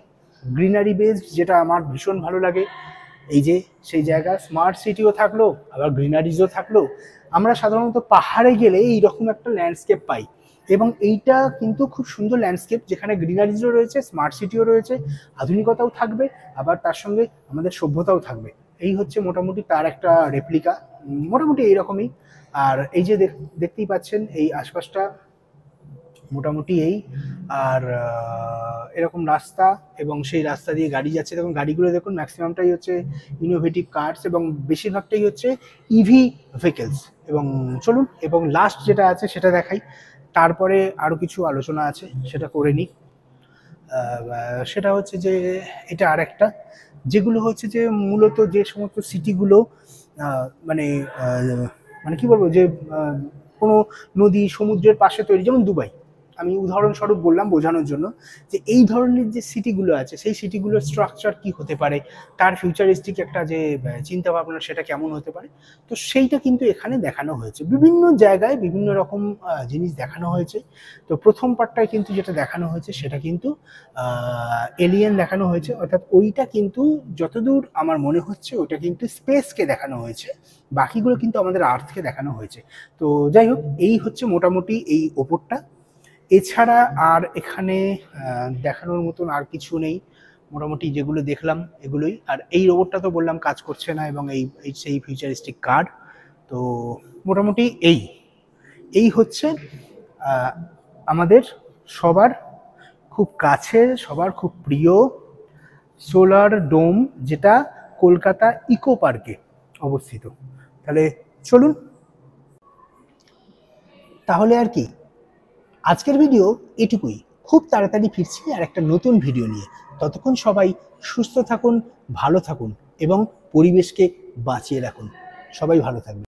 গ্রিনারি বেসড, যেটা আমার ভীষণ ভালো লাগে। এই যে সেই জায়গা, স্মার্ট সিটিও থাকলো আবার গ্রিনারিজও থাকলো। আমরা সাধারণত পাহাড়ে গেলে এইরকম একটা ল্যান্ডস্কেপ পাই, এবং এইটা কিন্তু খুব সুন্দর ল্যান্ডস্কেপ, যেখানে গ্রিনারিজও রয়েছে, স্মার্ট সিটিও রয়েছে, আধুনিকতাও থাকবে, আবার তার সঙ্গে আমাদের সভ্যতাও থাকবে। এই হচ্ছে মোটামুটি তার একটা রেপ্লিকা, মোটামুটি এইরকমই। আর এই যে দেখতেই পাচ্ছেন এই আশপাশটা মোটামুটি এই, আর এরকম রাস্তা, এবং সেই রাস্তা দিয়ে গাড়ি যাচ্ছে। দেখুন গাড়িগুলো দেখুন ম্যাক্সিমামটাই হচ্ছে ইনোভেটিভ কার্স, এবং বেশিরভাগটাই হচ্ছে ইভি ভেহিকেলস। এবং চলুন, এবং লাস্ট যেটা আছে সেটা দেখাই, তারপরে আরও কিছু আলোচনা আছে সেটা করে নিই। সেটা হচ্ছে যে এটা আর একটা, যেগুলো হচ্ছে যে মূলত যে সমস্ত সিটিগুলো মানে মানে কি বলবো, যে কোনো নদী সমুদ্রের পাশে তৈরি, যেমন দুবাই, আমি উদাহরণস্বরূপ বললাম বোঝানোর জন্য, যে এই ধরনের যে সিটিগুলো আছে সেই সিটিগুলোর স্ট্রাকচার কি হতে পারে, তার ফিউচারিস্টিক একটা যে চিন্তা ভাবনা সেটা কেমন হতে পারে। তো সেইটা কিন্তু এখানে দেখানো হয়েছে, বিভিন্ন জায়গায় বিভিন্ন রকম জিনিস দেখানো হয়েছে। তো প্রথম পার্টটায় কিন্তু যেটা দেখানো হয়েছে সেটা কিন্তু এলিয়েন দেখানো হয়েছে, অর্থাৎ ওইটা কিন্তু যতদূর আমার মনে হচ্ছে ওইটা কিন্তু স্পেসকে দেখানো হয়েছে, বাকিগুলো কিন্তু আমাদের আর্থকে দেখানো হয়েছে। তো যাই হোক, এই হচ্ছে মোটামুটি এই ওপরটা। এছাড়া আর এখানে দেখানোর মতন আর কিছু নেই, মোটামুটি যেগুলো দেখলাম এগুলোই। আর এই রোবটটা তো বললাম কাজ করছে না, এবং এই সেই ফিউচারিস্টিক কার্ড। তো মোটামুটি এই হচ্ছে আমাদের সবার খুব কাছের, সবার খুব প্রিয় সোলার ডোম, যেটা কলকাতা ইকো পার্কে অবস্থিত। তাহলে চলুন, তাহলে আর কি, আজকের ভিডিও এটুকুই। খুব তাড়াতাড়ি ফিরছি আর একটা নতুন ভিডিও নিয়ে। ততক্ষণ সবাই সুস্থ থাকুন, ভালো থাকুন, এবং পরিবেশকে বাঁচিয়ে রাখুন। সবাই ভালো থাকবে।